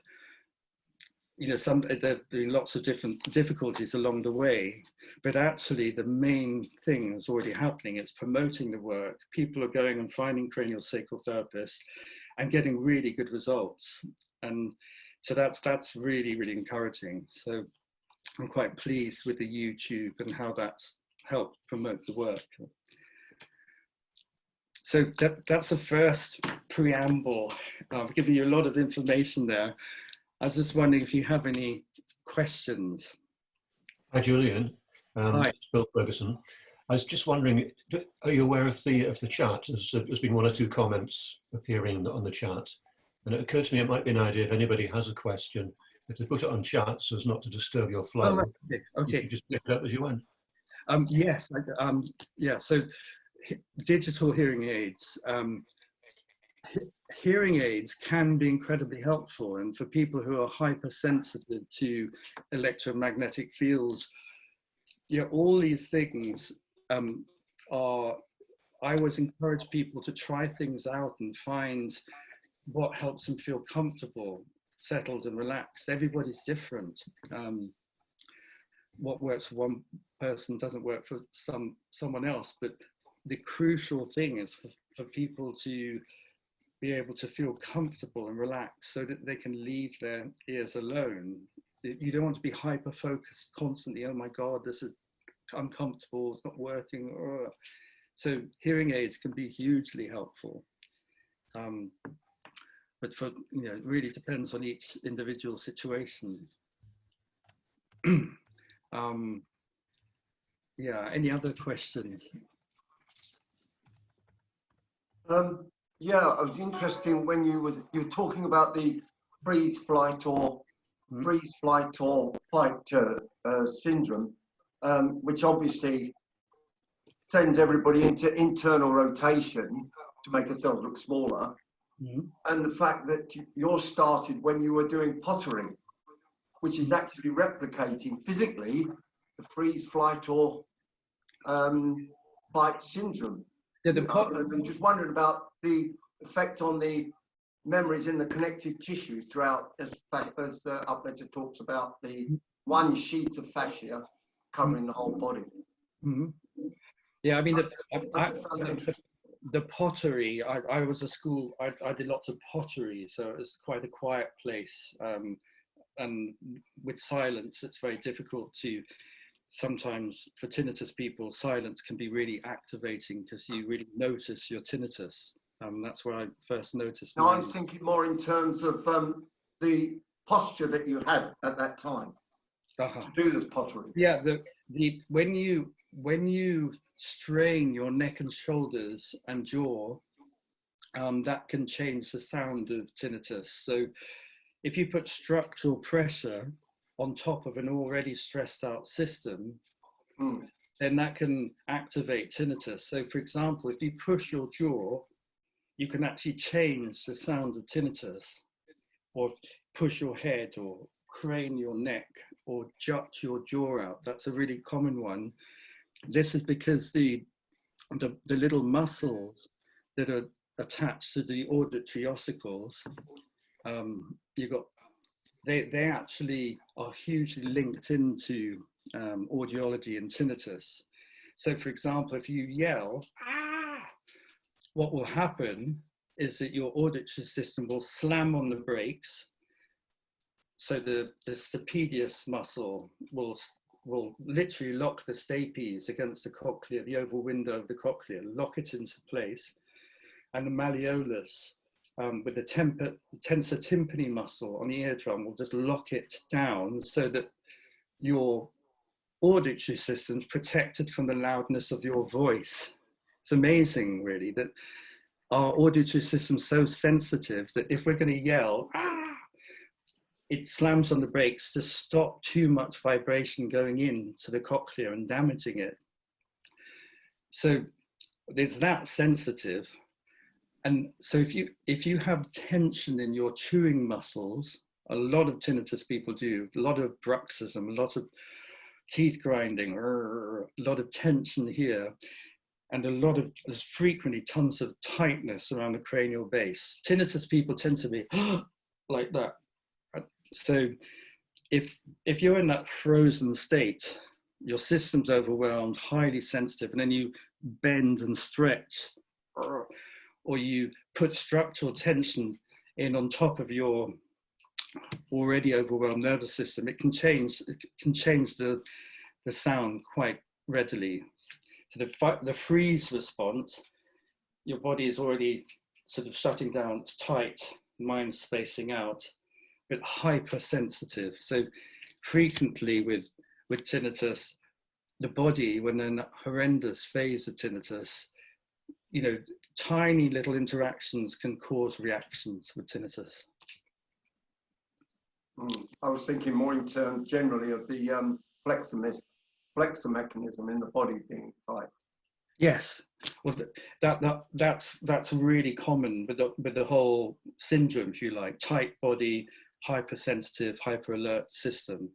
S1: you know, there have been lots of different difficulties along the way, but actually the main thing is already happening. It's promoting the work. People are going and finding cranial sacral therapists and getting really good results. And so that's really, really encouraging. So I'm quite pleased with the YouTube and how that's helped promote the work. So that's the first preamble. I've given you a lot of information there. I was just wondering if you have any questions.
S5: Hi, Julian.
S1: Hi.
S5: It's Bill Ferguson. I was just wondering, are you aware of the chat? There's been one or two comments appearing on the chat, and it occurred to me it might be an idea if anybody has a question, if they put it on chat so as not to disturb your flow.
S1: Oh, okay.
S5: You just pick it up as you went.
S1: Yes. Yeah. So digital hearing aids. hearing aids can be incredibly helpful, and for people who are hypersensitive to electromagnetic fields, yeah, all these things are. I always encourage people to try things out and find what helps them feel comfortable, settled, and relaxed. Everybody's different. What works for one person doesn't work for someone else. But the crucial thing is for people to be able to feel comfortable and relaxed so that they can leave their ears alone. You don't want to be hyper focused constantly. Oh my God, this is uncomfortable, it's not working. So hearing aids can be hugely helpful. But for, you know, it really depends on each individual situation. Yeah, any other questions?
S2: Yeah, it was interesting when you were talking about the freeze, flight, or fight syndrome, which obviously sends everybody into internal rotation to make ourselves look smaller. And the fact that yours started when you were doing pottery, which is actually replicating physically the freeze, flight, or fight syndrome.
S1: Yeah,
S2: I'm just wondering about the effect on the memories in the connective tissue throughout, as Upledger talks about the one sheet of fascia covering the whole body.
S1: Yeah, I mean, the pottery, I was a school, I did lots of pottery, so it was quite a quiet place. And with silence, it's very difficult to, sometimes for tinnitus people, silence can be really activating because you really notice your tinnitus. That's where I first noticed.
S2: Now, I'm thinking more in terms of the posture that you had at that time to do this pottery.
S1: Yeah, when you strain your neck and shoulders and jaw, that can change the sound of tinnitus. So if you put structural pressure on top of an already stressed out system, then that can activate tinnitus. So for example, if you push your jaw, you can actually change the sound of tinnitus, or push your head or crane your neck or jut your jaw out. That's a really common one. This is because the little muscles that are attached to the auditory ossicles, they actually are hugely linked into audiology and tinnitus. So for example, if you yell, what will happen is that your auditory system will slam on the brakes. So the stapedius muscle will literally lock the stapes against the cochlea, the oval window of the cochlea, lock it into place. And the malleolus, with the tensor tympani muscle on the eardrum, will just lock it down so that your auditory system is protected from the loudness of your voice. It's amazing, really, that our auditory system is so sensitive that if we're going to yell, it slams on the brakes to stop too much vibration going into the cochlea and damaging it. So it's that sensitive. And so if you have tension in your chewing muscles, a lot of tinnitus people do, a lot of bruxism, a lot of teeth grinding, a lot of tension here, and there's frequently tons of tightness around the cranial base. Tinnitus people tend to be like that. So if you're in that frozen state, your system's overwhelmed, highly sensitive, and then you bend and stretch, or you put structural tension in on top of your already overwhelmed nervous system, it can change the sound quite readily. So the freeze response, your body is already sort of shutting down, it's tight, mind spacing out, but hypersensitive. So frequently with tinnitus, the body, when in a horrendous phase of tinnitus, you know, tiny little interactions can cause reactions with tinnitus.
S2: I was thinking more in terms generally of the flexor mechanism in the body being tight.
S1: Yes, well, that's really common with the whole syndrome, if you like, tight body, hypersensitive, hyper alert system.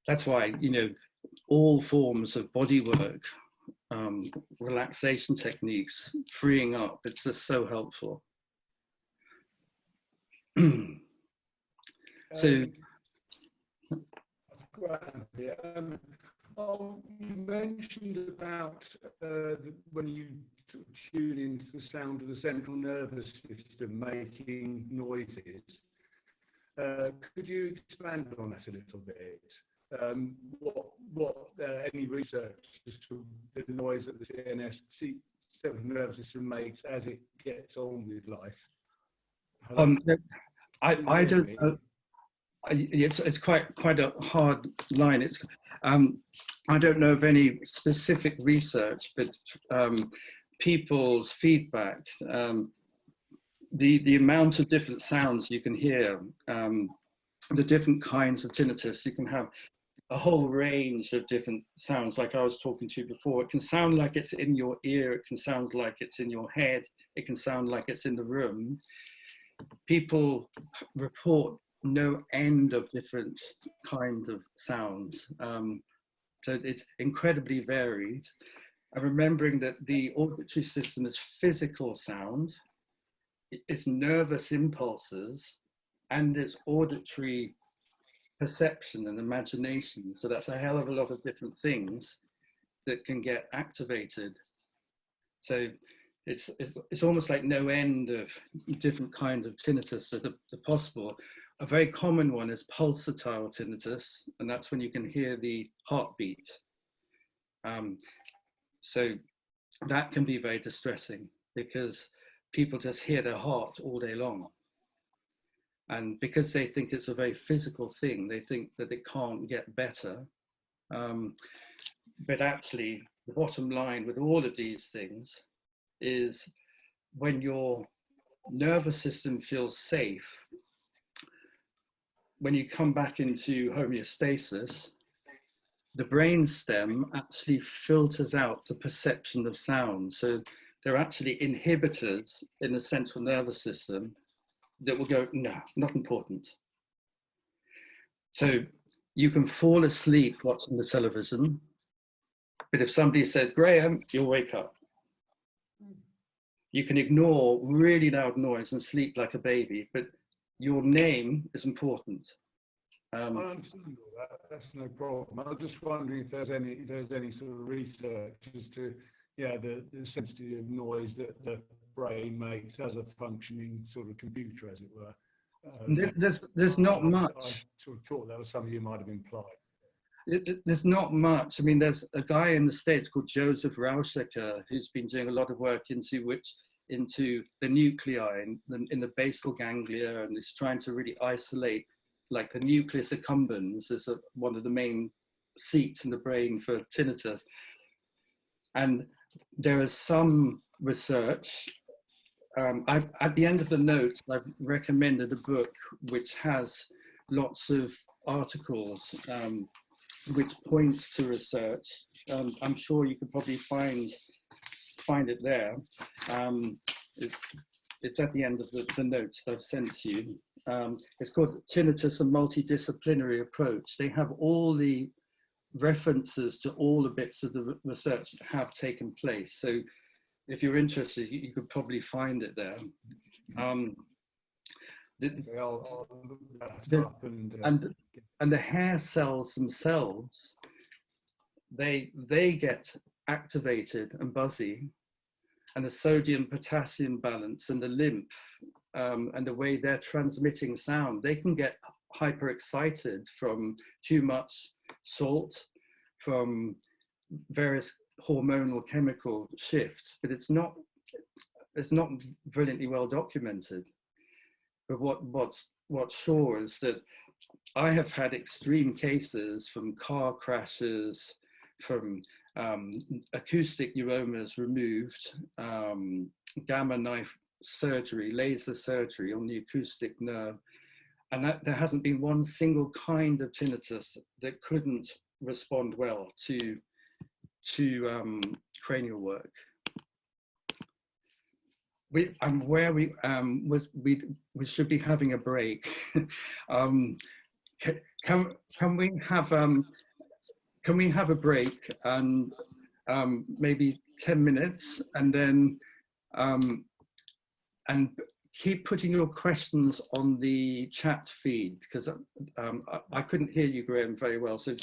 S1: That's why, you know, all forms of body work, relaxation techniques, freeing up, it's just so helpful. So.
S6: You mentioned about when you tune into the sound of the central nervous system making noises. Could you expand on that a little bit? Any research as to the noise that the central nervous system makes as it gets on with life?
S1: I don't. It's quite a hard line. It's I don't know of any specific research, but people's feedback, the amount of different sounds you can hear, the different kinds of tinnitus, you can have a whole range of different sounds. Like I was talking to you before, it can sound like it's in your ear, it can sound like it's in your head, it can sound like it's in the room. People report no end of different kinds of sounds. So it's incredibly varied. And remembering that the auditory system is physical sound, it's nervous impulses, and it's auditory perception and imagination. So that's a hell of a lot of different things that can get activated. So it's almost like no end of different kinds of tinnitus that are possible. A very common one is pulsatile tinnitus, and that's when you can hear the heartbeat. So that can be very distressing because people just hear their heart all day long. And because they think it's a very physical thing, they think that it can't get better. But actually, the bottom line with all of these things is when your nervous system feels safe, when you come back into homeostasis, the brain stem actually filters out the perception of sound. So there are actually inhibitors in the central nervous system that will go, no, not important. So you can fall asleep watching the television, but if somebody said, Graham, you'll wake up. You can ignore really loud noise and sleep like a baby, but your name is important.
S6: I understand all that. That's no problem. I was just wondering if there's any sort of research as to the sensitivity of noise that the brain makes as a functioning sort of computer, as it were.
S1: There's not much.
S6: I sort of thought that was something you might have implied.
S1: There's not much. I mean, there's a guy in the States called Joseph Rauschecker who's been doing a lot of work into the nuclei in the basal ganglia, and he's trying to really isolate, like the nucleus accumbens is one of the main seats in the brain for tinnitus. And there is some research. At the end of the notes, I've recommended a book which has lots of articles which points to research. I'm sure you could probably find it there. It's at the end of the notes that I've sent to you. It's called Tinnitus, a Multidisciplinary Approach. They have all the references to all the bits of the research that have taken place. So if you're interested, you could probably find it there. And the hair cells themselves, they get activated and buzzy, and the sodium-potassium balance and the lymph and the way they're transmitting sound, they can get hyper-excited from too much salt, from various hormonal chemical shifts, but it's not brilliantly well documented. But what's sure is that I have had extreme cases from car crashes, from acoustic neuromas removed, gamma knife surgery, laser surgery on the acoustic nerve, and that there hasn't been one single kind of tinnitus that couldn't respond well to cranial work. We should be having a break. Can we have a break and maybe 10 minutes, and then and keep putting your questions on the chat feed, because I couldn't hear you, Graham, very well. So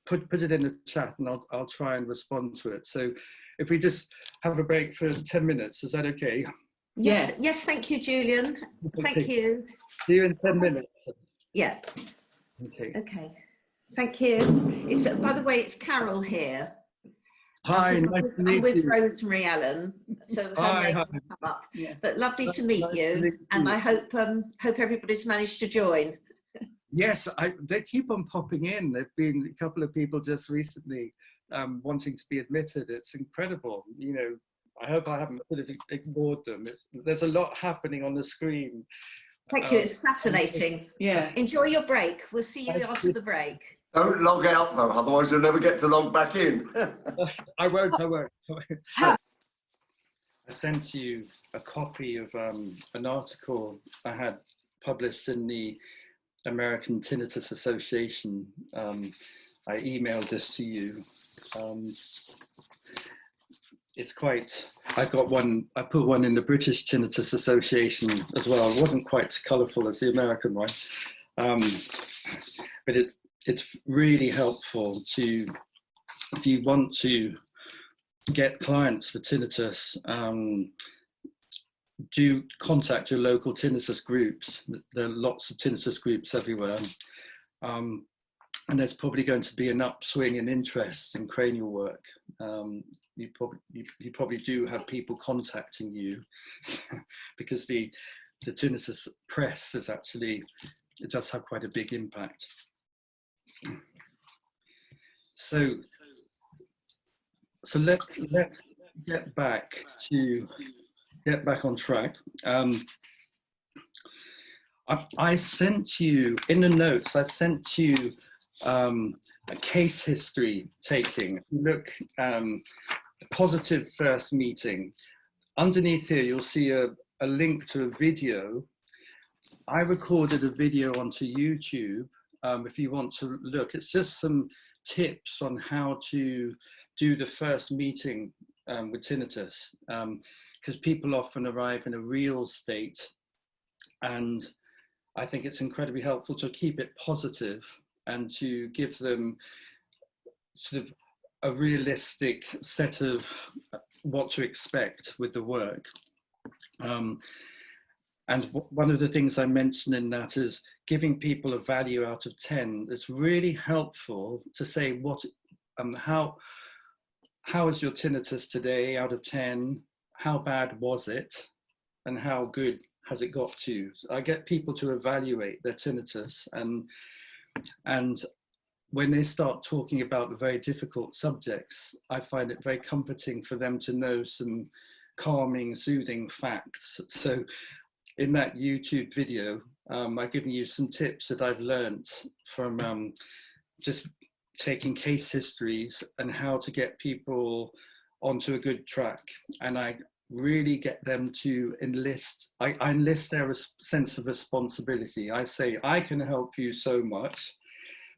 S1: put it in the chat, and I'll try and respond to it. So if we just have a break for 10 minutes, is that okay?
S7: Yes, yes, thank you, Julian. Thank you.
S1: See you in 10 minutes.
S7: Yeah.
S1: Okay.
S7: Okay. Thank you. It's, by the way, it's Carol here.
S1: Hi, nice to meet
S7: I'm with
S1: you.
S7: Rosemary Allen, so her name will come up.
S3: Yeah.
S7: But lovely to meet you, and I hope everybody's managed to join.
S1: Yes, they keep on popping in. There've been a couple of people just recently wanting to be admitted. It's incredible. You know, I hope I haven't sort of ignored them. There's a lot happening on the screen.
S7: Thank you. It's fascinating.
S3: Yeah.
S7: Enjoy your break. We'll see you after the break.
S2: Don't log out though, otherwise you'll never get to log back in.
S1: I won't. I sent you a copy of an article I had published in the American Tinnitus Association. I emailed this to you. It's quite, I put one in the British Tinnitus Association as well. It wasn't quite as colourful as the American one. But it's really helpful to, if you want to get clients for tinnitus, do contact your local tinnitus groups. There are lots of tinnitus groups everywhere. And there's probably going to be an upswing in interest in cranial work. You probably do have people contacting you because the tinnitus press is actually, it does have quite a big impact. So let's get back on track. I sent you, in the notes, I sent you a case history taking. Look, positive first meeting. Underneath here, you'll see a link to a video. I recorded a video onto YouTube. If you want to look, it's just some tips on how to do the first meeting with tinnitus, because people often arrive in a real state, and I think it's incredibly helpful to keep it positive and to give them sort of a realistic set of what to expect with the work. And one of the things I mentioned in that is giving people a value out of 10. It's really helpful to say how is your tinnitus today out of 10? How bad was it? And how good has it got to you? So I get people to evaluate their tinnitus, and when they start talking about the very difficult subjects, I find it very comforting for them to know some calming, soothing facts. So in that YouTube video, I've given you some tips that I've learned from just taking case histories and how to get people onto a good track. And I really get them to enlist, I enlist their sense of responsibility. I say, I can help you so much,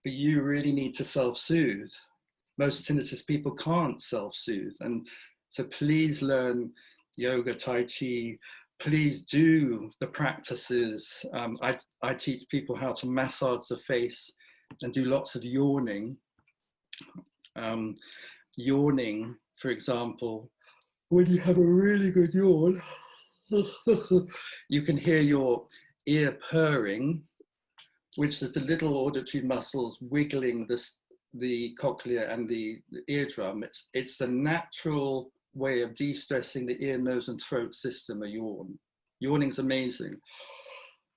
S1: but you really need to self-soothe. Most tinnitus people can't self-soothe. And so please learn yoga, Tai Chi, please do the practices. I teach people how to massage the face and do lots of yawning. Yawning, for example, when you have a really good yawn, you can hear your ear purring, which is the little auditory muscles wiggling the cochlea and the eardrum. It's the natural way of de-stressing the ear, nose and throat system, a yawn. Yawning's amazing.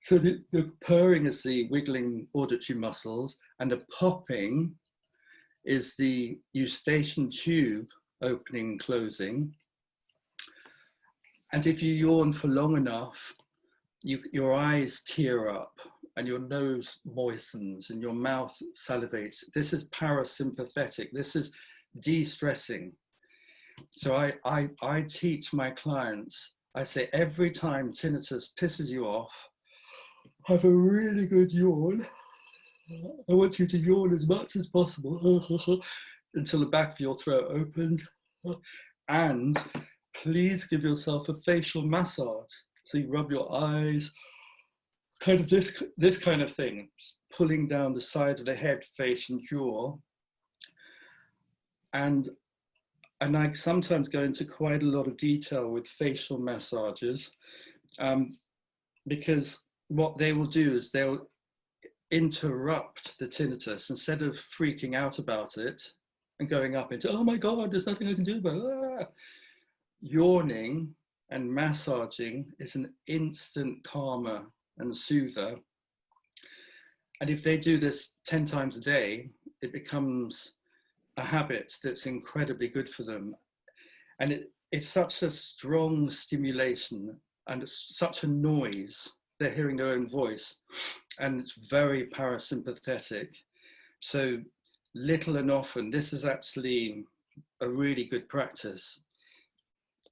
S1: So the purring is the wiggling auditory muscles, and the popping is the eustachian tube opening and closing. And if you yawn for long enough, your eyes tear up and your nose moistens and your mouth salivates. This is parasympathetic. This is de-stressing. So I teach my clients, I say every time tinnitus pisses you off, have a really good yawn. I want you to yawn as much as possible until the back of your throat opens. And please give yourself a facial massage. So you rub your eyes, kind of this kind of thing, pulling down the side of the head, face and jaw. And I sometimes go into quite a lot of detail with facial massages, because what they will do is they'll interrupt the tinnitus instead of freaking out about it and going up into, oh my God, there's nothing I can do about it. Yawning and massaging is an instant calmer and soother. And if they do this 10 times a day, it becomes a habit that's incredibly good for them. And it's such a strong stimulation and it's such a noise. They're hearing their own voice and it's very parasympathetic. So little and often, this is actually a really good practice.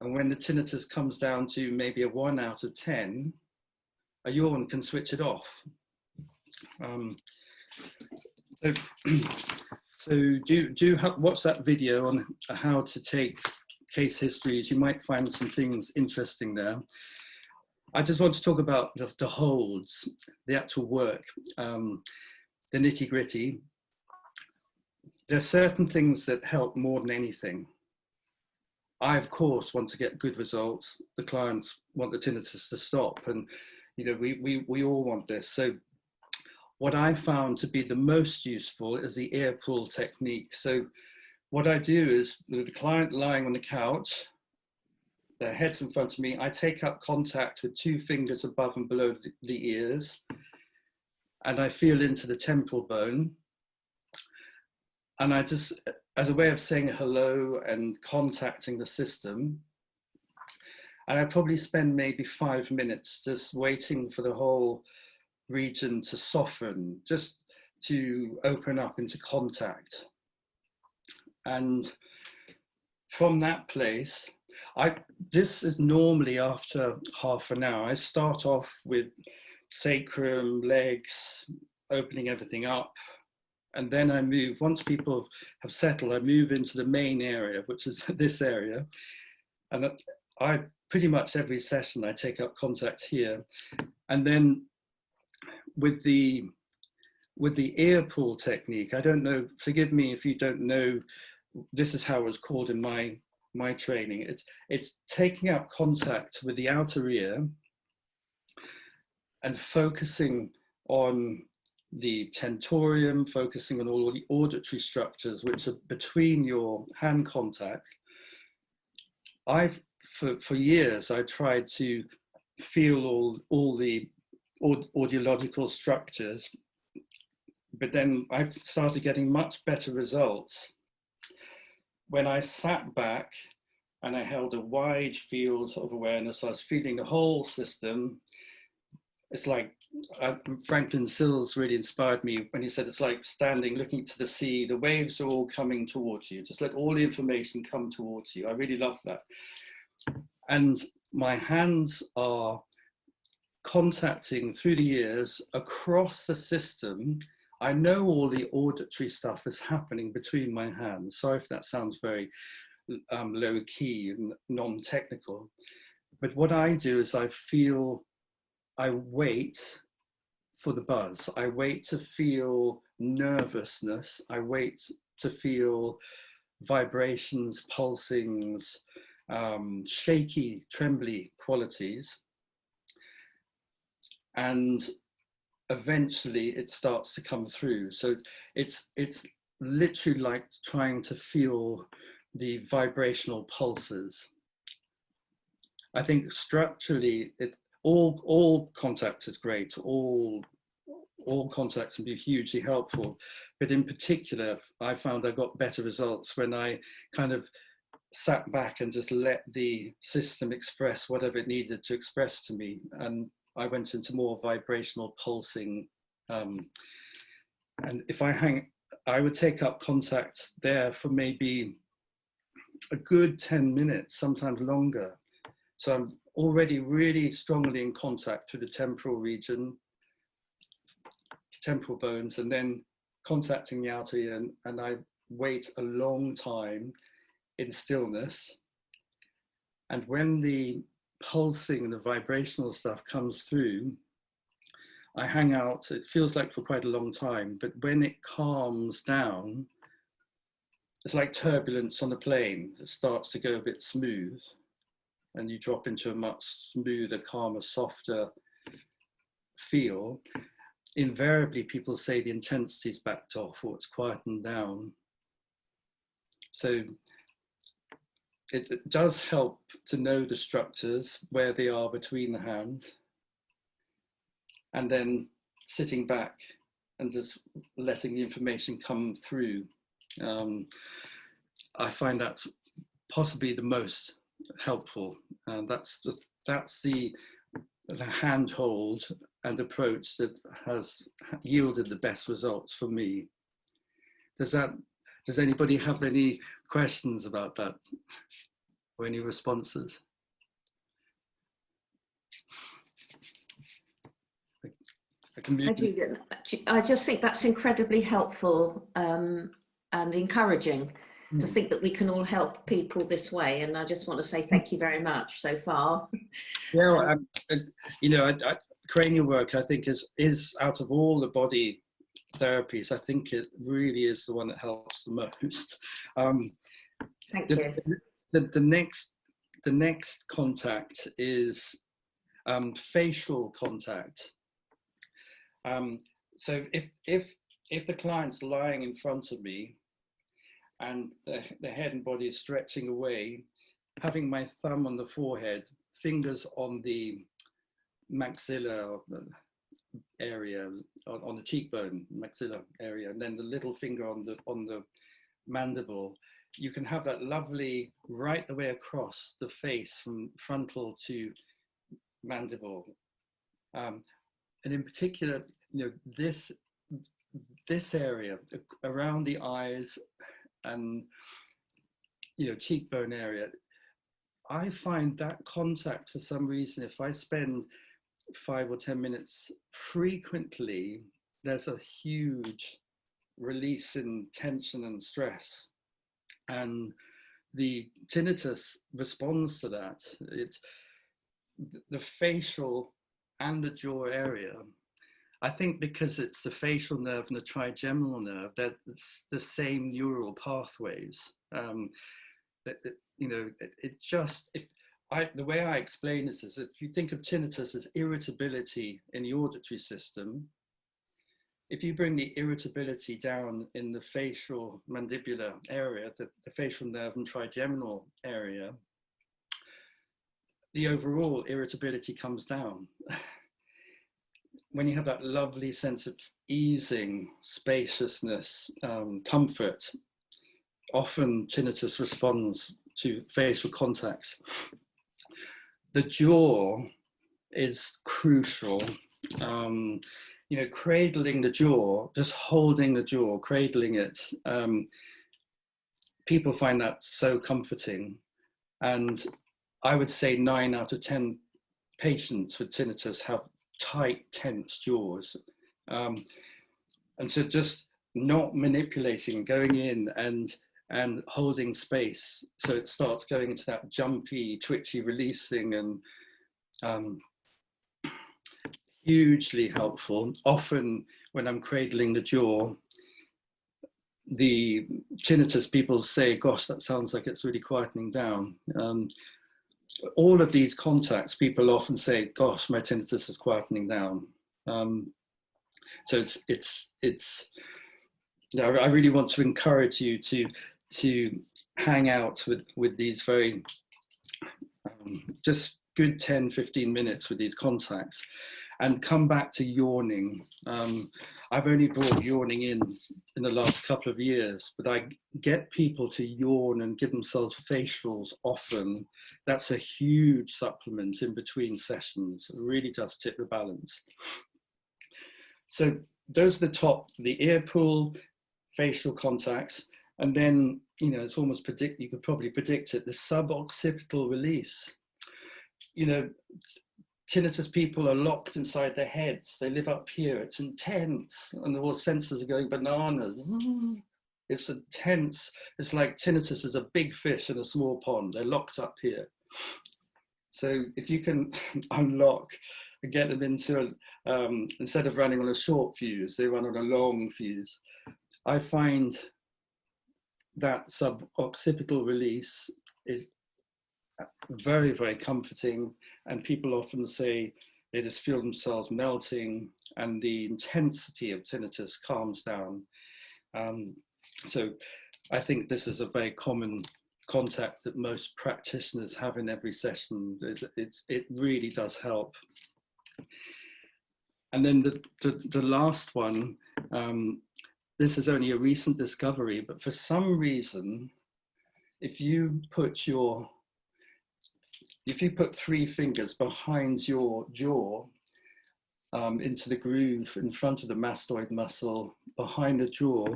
S1: And when the tinnitus comes down to maybe a 1 out of 10, a yawn can switch it off. So watch that video on how to take case histories. You might find some things interesting there. I just want to talk about the holds, the actual work, the nitty gritty. There's certain things that help more than anything. I, of course, want to get good results. The clients want the tinnitus to stop. And, you know, we all want this. So what I found to be the most useful is the ear pull technique. So what I do is with the client lying on the couch, their head's in front of me, I take up contact with 2 fingers above and below the ears, and I feel into the temporal bone. And I just, as a way of saying hello and contacting the system, and I probably spend maybe 5 minutes just waiting for the whole region to soften, just to open up into contact. And from that place, this is normally after half an hour. I start off with sacrum, legs, opening everything up. And then I move, once people have settled, I move into the main area, which is this area. And I pretty much every session, I take up contact here. And then with the ear pull technique, I don't know, forgive me if you don't know, this is how it was called in my training. It's taking up contact with the outer ear and focusing on the tentorium, focusing on all the auditory structures which are between your hand contact. For years, I tried to feel all the audiological structures, but then I've started getting much better results when I sat back and I held a wide field of awareness. I was feeling the whole system. It's like Franklin Sills really inspired me when he said it's like standing, looking to the sea. The waves are all coming towards you. Just let all the information come towards you. I really love that. And my hands are contacting through the ears across the system. I know all the auditory stuff is happening between my hands. Sorry if that sounds very low key and non-technical. But what I do is I wait for the buzz. I wait to feel nervousness. I wait to feel vibrations, pulsings, shaky, trembly qualities. And eventually it starts to come through. So it's literally like trying to feel the vibrational pulses. I think structurally, all contact is great. All contacts can be hugely helpful, but in particular, I found I got better results when I kind of sat back and just let the system express whatever it needed to express to me. And I went into more vibrational pulsing. And if I hang I would take up contact there for maybe a good 10 minutes, sometimes longer. So I'm already really strongly in contact through the temporal region, temporal bones, and then contacting the outer ear, and I wait a long time in stillness. And when the pulsing and the vibrational stuff comes through, I hang out, it feels like for quite a long time, but when it calms down, it's like turbulence on a plane. It starts to go a bit smooth, and you drop into a much smoother, calmer, softer feel. Invariably, people say the intensity's backed off or it's quietened down. So it does help to know the structures, where they are between the hands, and then sitting back and just letting the information come through. I find that possibly the most helpful. That's the handhold and approach that has yielded the best results for me. Does anybody have any questions about that or any responses?
S7: I just think that's incredibly helpful and encouraging to think that we can all help people this way. And I just want to say thank you very much so far.
S1: Yeah, you know, cranial work, I think, is out of all the body therapies, I think it really is the one that helps the most.
S7: Thank you.
S1: The next contact is facial contact. So if the client's lying in front of me and the head and body is stretching away, having my thumb on the forehead, fingers on the maxilla area, on the cheekbone, maxilla area, and then the little finger on the mandible, you can have that lovely right the way across the face from frontal to mandible. And in particular, you know, this area around the eyes and, you know, cheekbone area, I find that contact, for some reason, if I spend 5 or 10 minutes frequently, there's a huge release in tension and stress, and the tinnitus responds to that. It's the facial and the jaw area. I think because it's the facial nerve and the trigeminal nerve, that it's the same neural pathways. You know, it just, the way I explain this is, if you think of tinnitus as irritability in the auditory system, if you bring the irritability down in the facial mandibular area, the facial nerve and trigeminal area, the overall irritability comes down. When you have that lovely sense of easing, spaciousness, comfort, often tinnitus responds to facial contacts. The jaw is crucial. You know, cradling the jaw, just holding the jaw, cradling it. People find that so comforting. And I would say 9 out of 10 patients with tinnitus have tight, tense jaws. And so just not manipulating, going in and holding space, so it starts going into that jumpy, twitchy releasing, and hugely helpful. Often when I'm cradling the jaw, the tinnitus people say, gosh, that sounds like it's really quietening down. All of these contacts, people often say, gosh, my tinnitus is quietening down. So yeah, I really want to encourage you to hang out with these very just good 10-15 minutes with these contacts, and come back to yawning. I've only brought yawning in the last couple of years, but I get people to yawn and give themselves facials often. That's a huge supplement in between sessions. It really does tip the balance. So those are the ear pull, facial contacts. And then, you know, it's almost you could probably predict it, the suboccipital release. You know, tinnitus people are locked inside their heads. They live up here. It's intense. And the whole senses are going bananas. It's intense. It's like tinnitus is a big fish in a small pond. They're locked up here. So if you can unlock and get them into, instead of running on a short fuse, they run on a long fuse. I find that suboccipital release is very, very comforting, and people often say they just feel themselves melting and the intensity of tinnitus calms down. So I think this is a very common contact that most practitioners have in every session. It really does help. And then the last one, this is only a recent discovery, but for some reason, if you put 3 fingers behind your jaw into the groove in front of the mastoid muscle behind the jaw,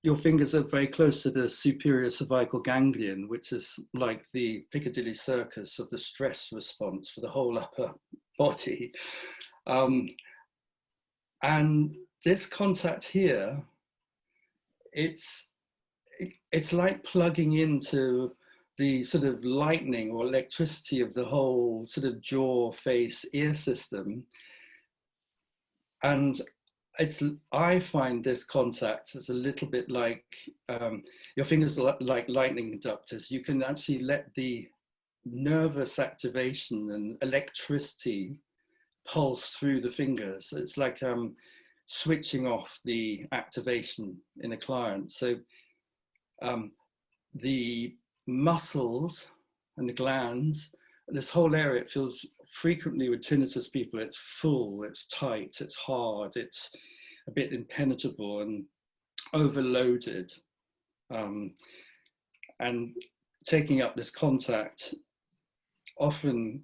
S1: your fingers are very close to the superior cervical ganglion, which is like the Piccadilly Circus of the stress response for the whole upper body. And this contact here, it's like plugging into the sort of lightning or electricity of the whole sort of jaw, face, ear system. And I find this contact is a little bit like, your fingers are like lightning conductors. You can actually let the nervous activation and electricity pulse through the fingers. It's like switching off the activation in a client. So the muscles and the glands, this whole area, it feels frequently with tinnitus people, it's full, it's tight, it's hard, it's a bit impenetrable and overloaded. And taking up this contact, often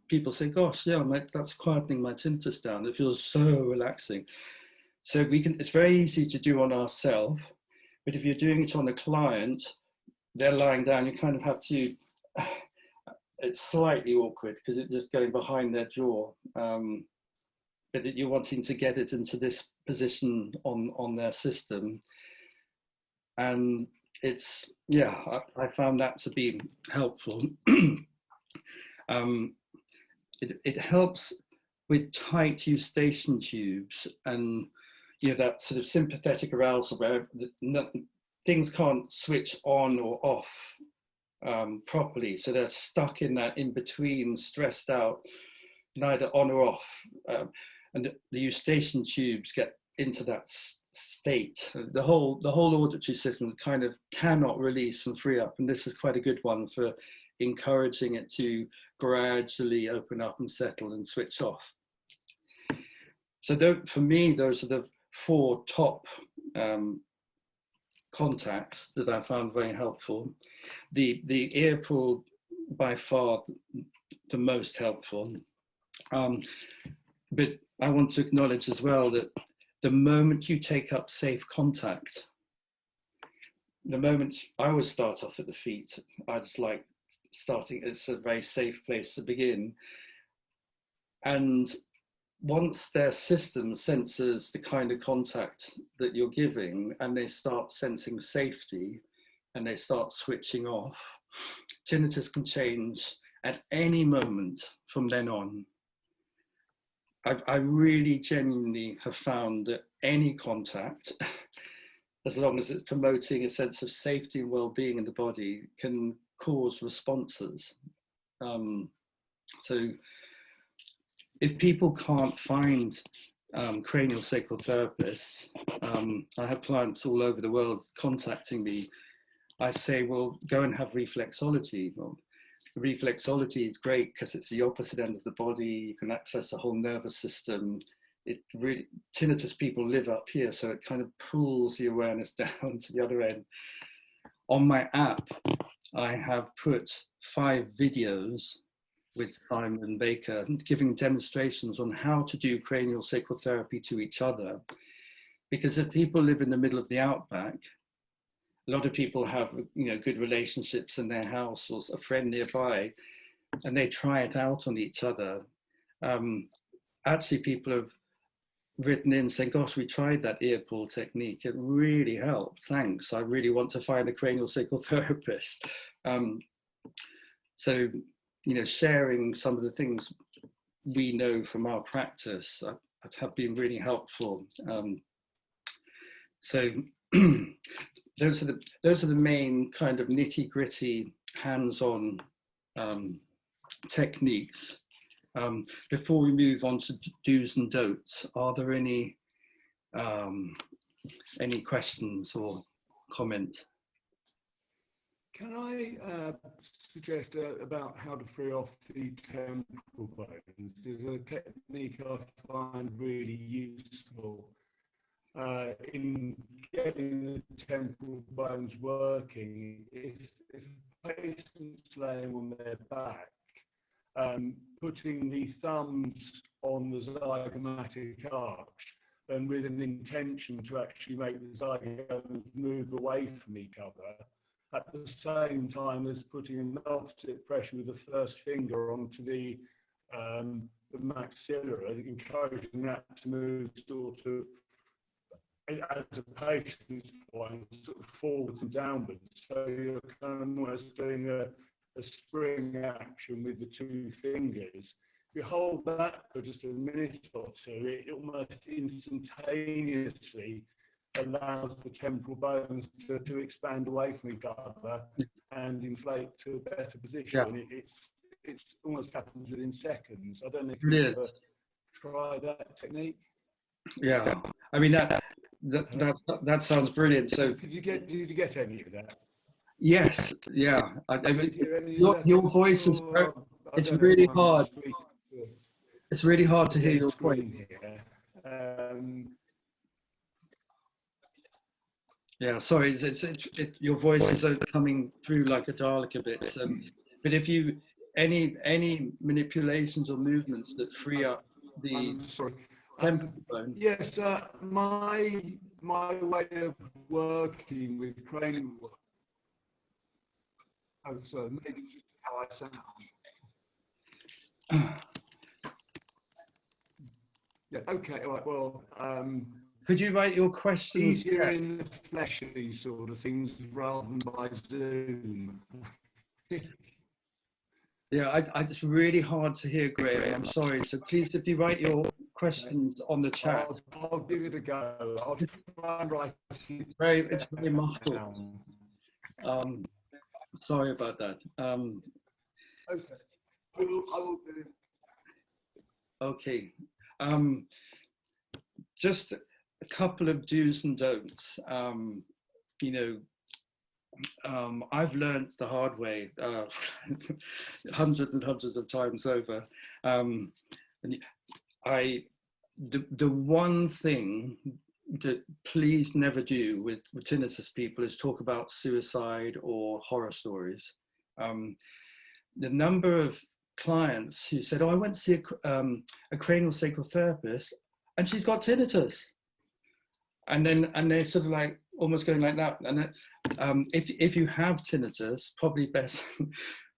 S1: people say, gosh, yeah, that's quietening my tinnitus down. It feels so relaxing. So it's very easy to do on ourselves, but if you're doing it on a client, they're lying down, you kind of have to, it's slightly awkward because it's just going behind their jaw. But you're wanting to get it into this position on their system. And it's, yeah, I found that to be helpful. It helps with tight eustachian tubes and, you know, that sort of sympathetic arousal where things can't switch on or off properly. So they're stuck in that in between, stressed out, neither on or off. And the eustachian tubes get into that state. The whole auditory system kind of cannot release and free up. And this is quite a good one for encouraging it to gradually open up and settle and switch off. So for me, those are the 4 top contacts that I found very helpful. The ear pull, by far the most helpful. But I want to acknowledge as well that the moment you take up safe contact, the moment I always start off at the feet, I just like starting, it's a very safe place to begin. And once their system senses the kind of contact that you're giving and they start sensing safety and they start switching off, tinnitus can change at any moment from then on. I really genuinely have found that any contact, as long as it's promoting a sense of safety and well-being in the body, can cause responses. So if people can't find cranial sacral therapists, I have clients all over the world contacting me. I say, well, go and have reflexology. Well, reflexology is great because it's the opposite end of the body. You can access the whole nervous system. It really, tinnitus people live up here, so it kind of pulls the awareness down to the other end. On my app, I have put 5 videos with Simon Baker giving demonstrations on how to do cranial sacral therapy to each other. because if people live in the middle of the outback, a lot of people have, you know, good relationships in their house or a friend nearby, and they try it out on each other. Actually, people have written in saying, gosh, we tried that ear pull technique. It really helped. Thanks. I really want to find a cranial sacral therapist. So, you know, sharing some of the things we know from our practice have been really helpful. So those are the main kind of nitty-gritty, hands-on techniques. Before we move on to do's and don'ts, are there any questions or comments?
S6: Can I suggest about how to free off the temporal bones? There's a technique I find really useful in getting the temporal bones working. If a patient's laying on their back, putting the thumbs on the zygomatic arch and with an intention to actually make the zygomates move away from each other, at the same time as putting an opposite pressure with the first finger onto the maxilla, encouraging that to move sort of, as a patient's point, sort of forwards and downwards. So you're kind of almost doing a spring action with the two fingers. If you hold that for just a minute or two, it almost instantaneously allows the temporal bones to expand away from each other and inflate to a better position.
S1: Yeah.
S6: It's almost happens within seconds. I don't know if
S1: Brilliant.
S6: you've ever tried that technique.
S1: Yeah, I mean that sounds brilliant. So
S6: did you get any of that?
S1: Yes, yeah. I mean, your voice is it's really hard. It's really hard to hear your voice. Yeah, sorry, your voice is coming through like a Dalek a bit. But if you any manipulations or movements that free up the temporal bone.
S6: Yes, my way of working with cranial work. Oh, so maybe just how I sound. Yeah. Okay. All right. Well.
S1: Could you write your questions?
S6: Easier in the fleshy sort of things rather than by Zoom.
S1: Yeah, it's really hard to hear, Graham. I'm sorry. So please, if you write your questions on the chat.
S6: I'll give it a go. I'll try and write.
S1: It's very muffled. Sorry about that.
S6: Okay. I will do it.
S1: Okay. Just a couple of do's and don'ts. You know, I've learned the hard way hundreds and hundreds of times over. The one thing that please never do with tinnitus people is talk about suicide or horror stories. The number of clients who said, oh, I went to see a cranial sacral therapist and she's got tinnitus. And they're sort of like almost going like that. And if you have tinnitus, probably best,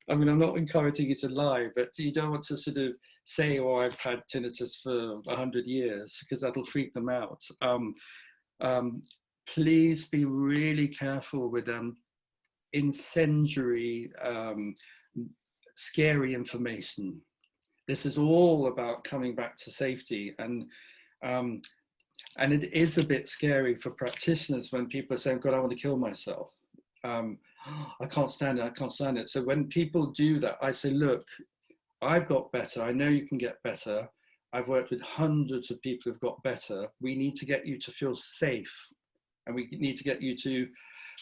S1: I mean, I'm not encouraging you to lie, but you don't want to sort of say, oh, I've had tinnitus for 100 years, because that'll freak them out. Please be really careful with incendiary, scary information. This is all about coming back to safety. And it is a bit scary for practitioners when people are saying, God, I want to kill myself. I can't stand it, I can't stand it. So when people do that, I say, look, I've got better. I know you can get better. I've worked with hundreds of people who've got better. We need to get you to feel safe. And we need to get you to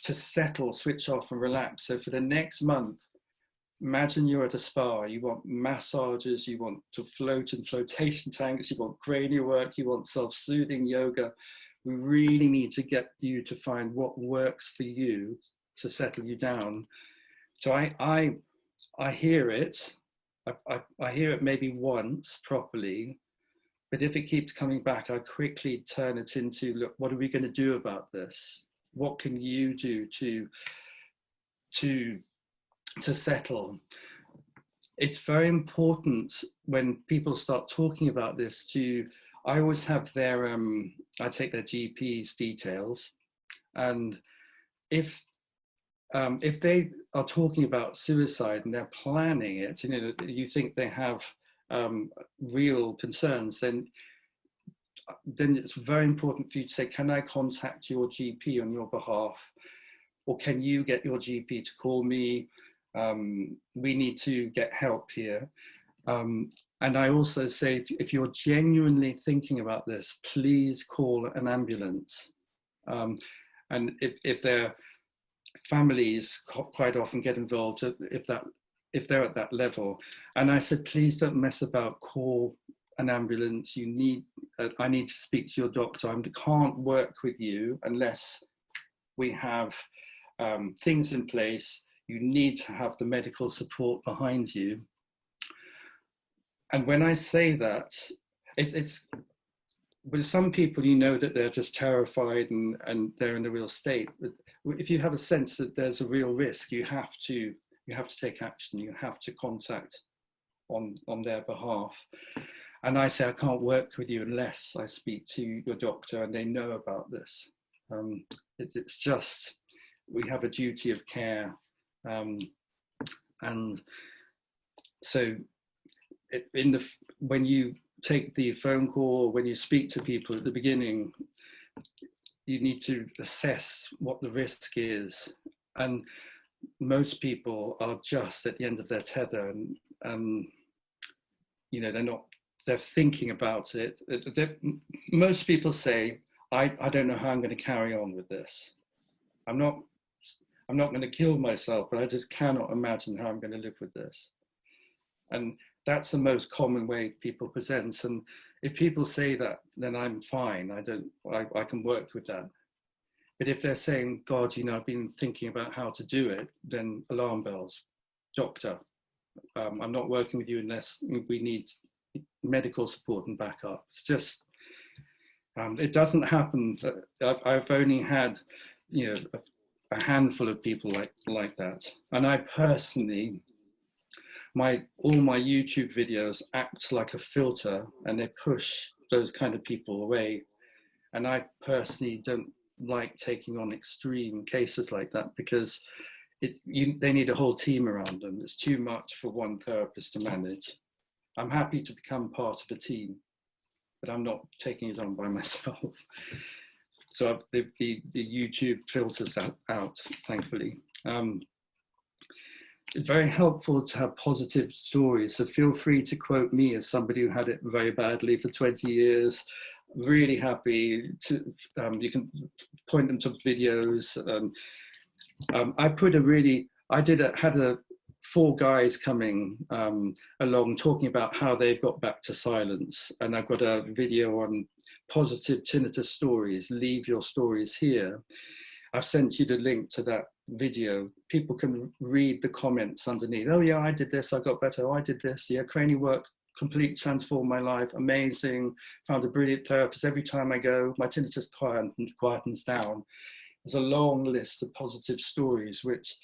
S1: settle, switch off and relax. So for the next month, imagine you're at a spa, you want massages, you want to float in flotation tanks, you want cranial work, you want self-soothing yoga. We really need to get you to find what works for you to settle you down. So I hear it. I hear it maybe once properly, But if it keeps coming back, I quickly turn it into, look, what are we going to do about this? What can you do to settle? It's very important when people start talking about this I always have their, I take their GP's details, and if they are talking about suicide and they're planning it, you think they have real concerns, then it's very important for you to say, can I contact your GP on your behalf? Or can you get your GP to call me? We need to get help here. And I also say, if you're genuinely thinking about this, please call an ambulance. And if their families quite often get involved, if they're at that level. And I said, please don't mess about, call an ambulance. I need to speak to your doctor. I can't work with you unless we have things in place. You need to have the medical support behind you. And when I say that, it's with some people, that they're just terrified and they're in a real state. But if you have a sense that there's a real risk, you have to take action. You have to contact on their behalf. And I say, I can't work with you unless I speak to your doctor and they know about this. It's just, we have a duty of care. And so when you take the phone call, when you speak to people at the beginning, you need to assess what the risk is. And most people are just at the end of their tether, and they're thinking about it. Most people say, I don't know how I'm going to carry on with this. I'm not going to kill myself, but I just cannot imagine how I'm going to live with this. And that's the most common way people present. And if people say that, then I'm fine. I can work with that. But if they're saying, God, I've been thinking about how to do it, then alarm bells. Doctor, I'm not working with you unless we need medical support and backup. It's just, it doesn't happen. I've only had, a handful of people like that. And I personally, all my YouTube videos act like a filter, and they push those kind of people away. And I personally don't like taking on extreme cases like that, because they need a whole team around them. It's too much for one therapist to manage. I'm happy to become part of a team, but I'm not taking it on by myself. So the YouTube filters out, thankfully. It's very helpful to have positive stories. So feel free to quote me as somebody who had it very badly for 20 years. Really happy to, you can point them to videos. Had 4 guys coming along talking about how they got back to silence. And I've got a video on positive tinnitus stories. Leave your stories here. I've sent you the link to that video. People can read the comments underneath. Oh yeah, I did this, I got better. Oh, I did this. Yeah, cranial work completely transformed my life. Amazing. Found a brilliant therapist. Every time I go, my tinnitus quietens down. There's a long list of positive stories, which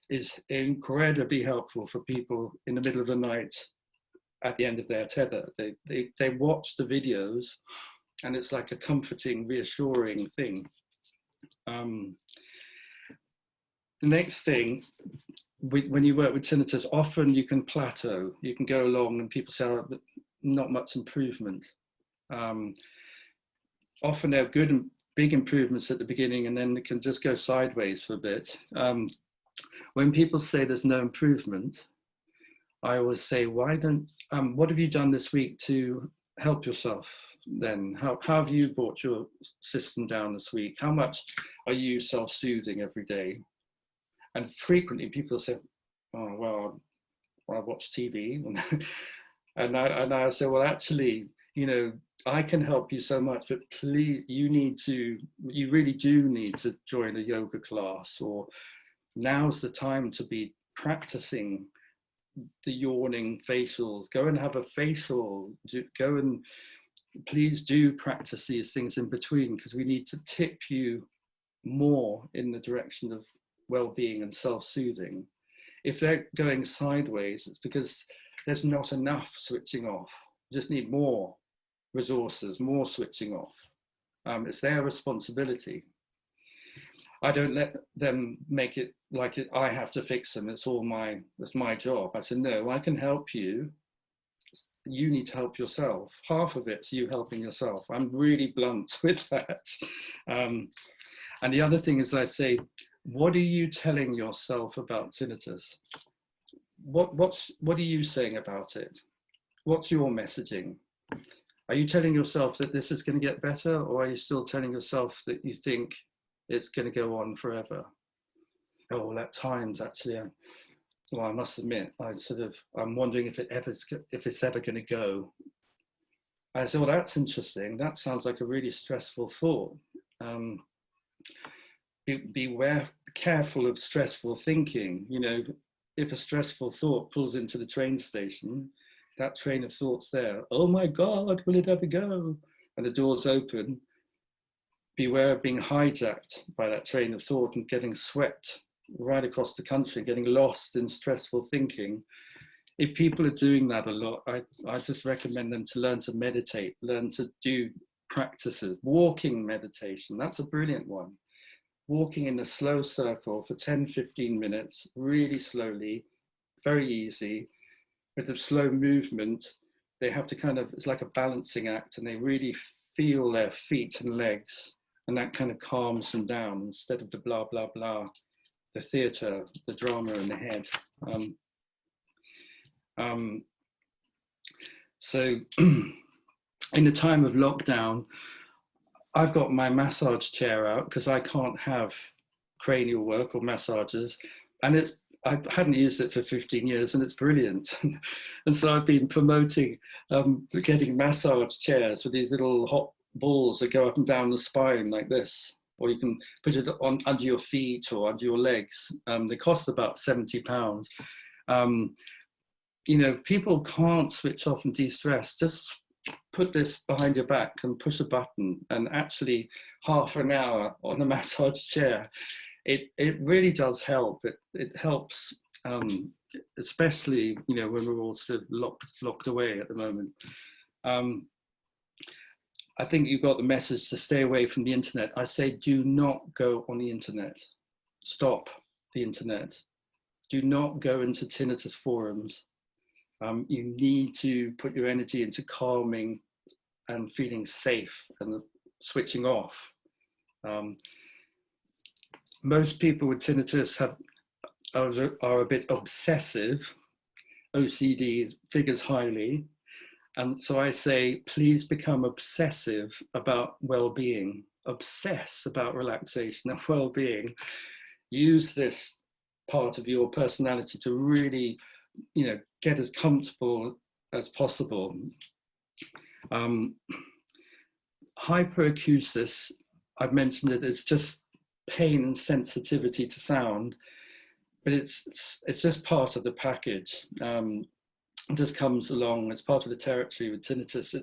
S1: is incredibly helpful for people in the middle of the night at the end of their tether. They watch the videos, and it's like a comforting, reassuring thing. The next thing, when you work with tinnitus, often you can plateau. You can go along and people say, oh, not much improvement. Often there are good and big improvements at the beginning, and then it can just go sideways for a bit. When people say there's no improvement, I always say, what have you done this week to help yourself then? How have you brought your system down this week? How much are you self-soothing every day? And frequently people say, oh, well, I watch TV. and I say, well, actually, I can help you so much, but please, you really do need to join a yoga class, or now's the time to be practicing the yawning facials. Go and have a facial, go and please do practice these things in between, because we need to tip you more in the direction of well-being and self-soothing. If they're going sideways, it's because there's not enough switching off. You just need more resources, more switching off. It's their responsibility. I don't let them make it like I have to fix them. It's my job. I said, no, I can help you. You need to help yourself. Half of it's you helping yourself. I'm really blunt with that. And the other thing is, I say, what are you telling yourself about tinnitus? What are you saying about it? What's your messaging? Are you telling yourself that this is going to get better, or are you still telling yourself that you think it's going to go on forever? Oh, well, at times, actually, well, I must admit, I'm wondering if it's ever going to go. I said, well, that's interesting. That sounds like a really stressful thought. Beware, careful of stressful thinking. You know, if a stressful thought pulls into the train station, that train of thought's there. Oh my God, will it ever go? And the doors open. Beware of being hijacked by that train of thought and getting swept right across the country, getting lost in stressful thinking. If people are doing that a lot, I just recommend them to learn to meditate, learn to do practices. Walking meditation, that's a brilliant one. Walking in a slow circle for 10, 15 minutes, really slowly, very easy. With the slow movement, they have to it's like a balancing act, and they really feel their feet and legs, and that kind of calms them down instead of the blah, blah, blah, the theatre, the drama in the head. So in the time of lockdown, I've got my massage chair out because I can't have cranial work or massages, and I hadn't used it for 15 years, and it's brilliant. And so I've been promoting getting massage chairs with these little hot balls that go up and down the spine like this, or you can put it on under your feet or under your legs. They cost about £70. You know, people can't switch off and de-stress. Just put this behind your back and push a button, and actually half an hour on a massage chair, it really does help. It helps, especially, you know, when we're all sort of locked away at the moment. I think you've got the message to stay away from the internet. I say, do not go on the internet. Stop the internet. Do not go into tinnitus forums. You need to put your energy into calming and feeling safe and switching off. Most people with tinnitus are a bit obsessive. OCD figures highly. And so I say, please become obsessive about well-being. Obsess about relaxation and well-being. Use this part of your personality to really, you know, get as comfortable as possible. Hyperacusis, I've mentioned it, it's just pain and sensitivity to sound, but it's just part of the package. It just comes along, it's part of the territory with tinnitus.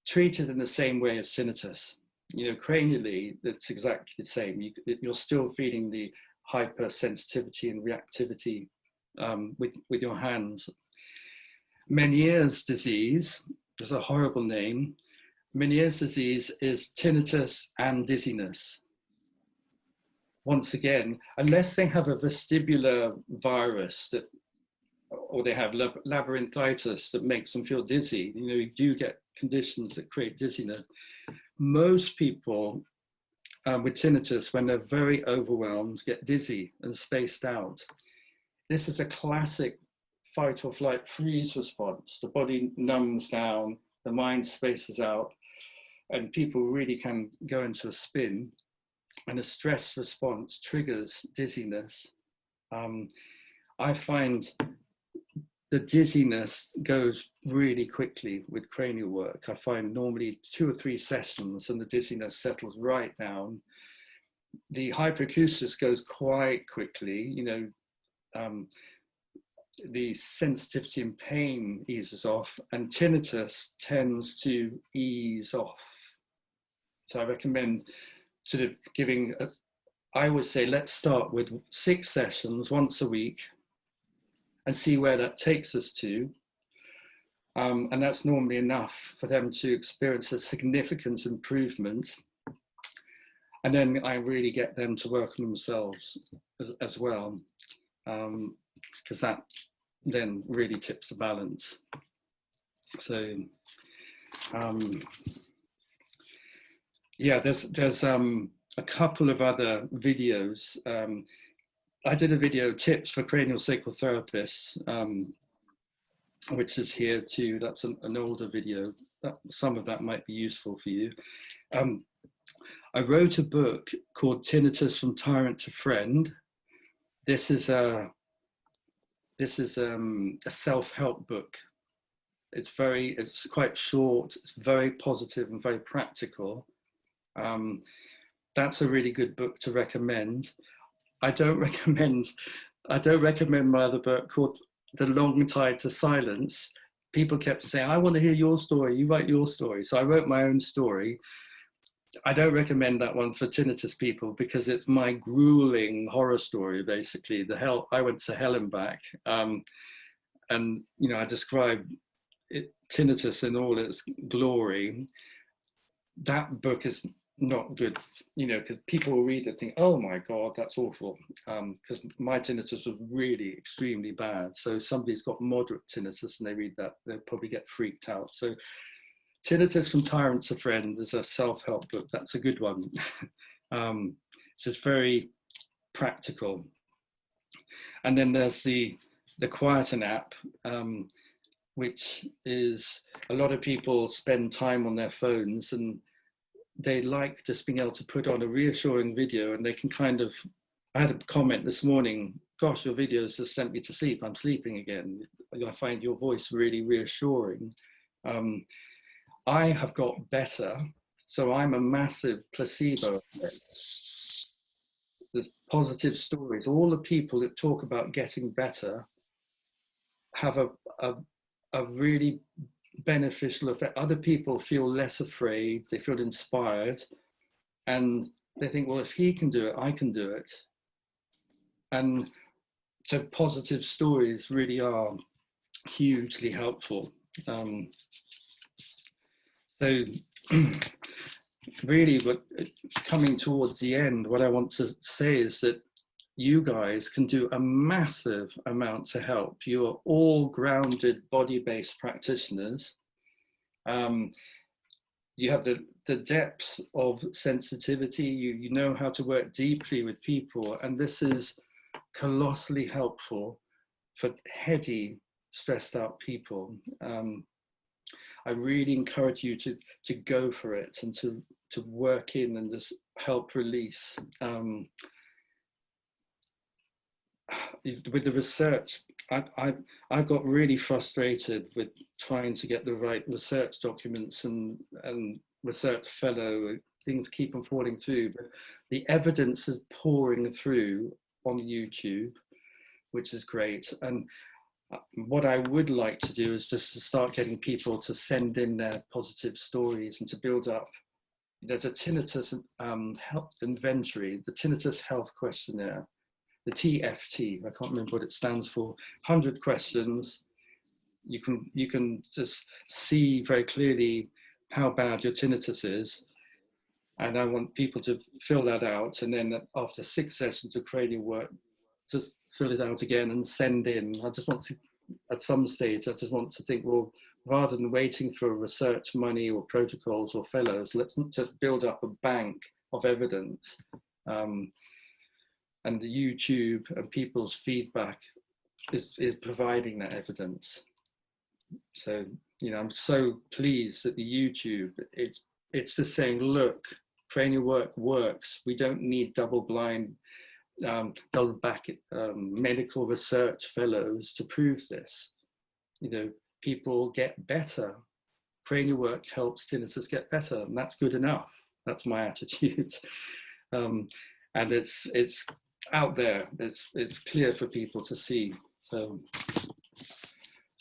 S1: Treated in the same way as tinnitus. You know, cranially, it's exactly the same. You're still feeling the hypersensitivity and reactivity with your hands. Meniere's disease is a horrible name. Meniere's disease is tinnitus and dizziness. Once again, unless they have a vestibular virus or they have labyrinthitis that makes them feel dizzy, you know, you do get conditions that create dizziness. Most people with tinnitus, when they're very overwhelmed, get dizzy and spaced out. This is a classic fight or flight freeze response. The body numbs down, the mind spaces out, and people really can go into a spin, and a stress response triggers dizziness. I find the dizziness goes really quickly with cranial work. I find normally 2 or 3 sessions and the dizziness settles right down. The hyperacusis goes quite quickly, you know. the sensitivity and pain eases off, and tinnitus tends to ease off. So I recommend sort of giving, I would say, let's start with 6 sessions once a week and see where that takes us to. And that's normally enough for them to experience a significant improvement. And then I really get them to work on themselves as well, because that then really tips the balance. So, yeah, there's a couple of other videos. I did a video, tips for cranial sacral therapists, which is here too. That's an older video. Some of that might be useful for you. I wrote a book called Tinnitus from Tyrant to Friend. This is a self-help book. It's quite short, it's very positive and very practical. That's a really good book to recommend. I don't recommend my other book called The Long Tide to Silence. People kept saying, I want to hear your story, you write your story. So I wrote my own story. I don't recommend that one for tinnitus people because it's my grueling horror story, basically. I went to hell and back. And, you know, I describe tinnitus in all its glory. That book is not good, you know, because people will read it and think, oh my God, that's awful. Because my tinnitus was really extremely bad. So if somebody's got moderate tinnitus and they read that, they'll probably get freaked out. So Tinnitus from Tyrant to Friend is a self-help book. That's a good one. It's just very practical. And then there's the Quieten app, which is, a lot of people spend time on their phones and they like just being able to put on a reassuring video, and they can kind of, I had a comment this morning, gosh, your videos just sent me to sleep. I'm sleeping again. I find your voice really reassuring. I have got better, so I'm a massive placebo effect. The positive stories, all the people that talk about getting better have a really beneficial effect. Other people feel less afraid, they feel inspired, and they think, well, if he can do it, I can do it. And so positive stories really are hugely helpful. So really, but coming towards the end, what I want to say is that you guys can do a massive amount to help. You are all grounded, body-based practitioners. You have the depth of sensitivity. You know how to work deeply with people, and this is colossally helpful for heady, stressed out people. I really encourage you to go for it and to work in and just help release. With the research, I've got really frustrated with trying to get the right research documents and research fellow. Things keep on falling through, but the evidence is pouring through on YouTube, which is great. And what I would like to do is just to start getting people to send in their positive stories and to build up. There's a tinnitus health inventory, the tinnitus health questionnaire, the TFT. I can't remember what it stands for. 100 questions. You can just see very clearly how bad your tinnitus is. And I want people to fill that out. And then after 6 sessions of cranial work, just fill it out again and send in. I just want to, at some stage, I just want to think, well, rather than waiting for research money or protocols or fellows, let's just build up a bank of evidence. And the YouTube and people's feedback is providing that evidence. So, you know, I'm so pleased that the YouTube, it's just saying, look, cranial work works. We don't need double-blind, double-back medical research fellows to prove this. You know, people get better. Cranial work helps tinnitus get better, and that's good enough. That's my attitude. And it's out there. It's clear for people to see. So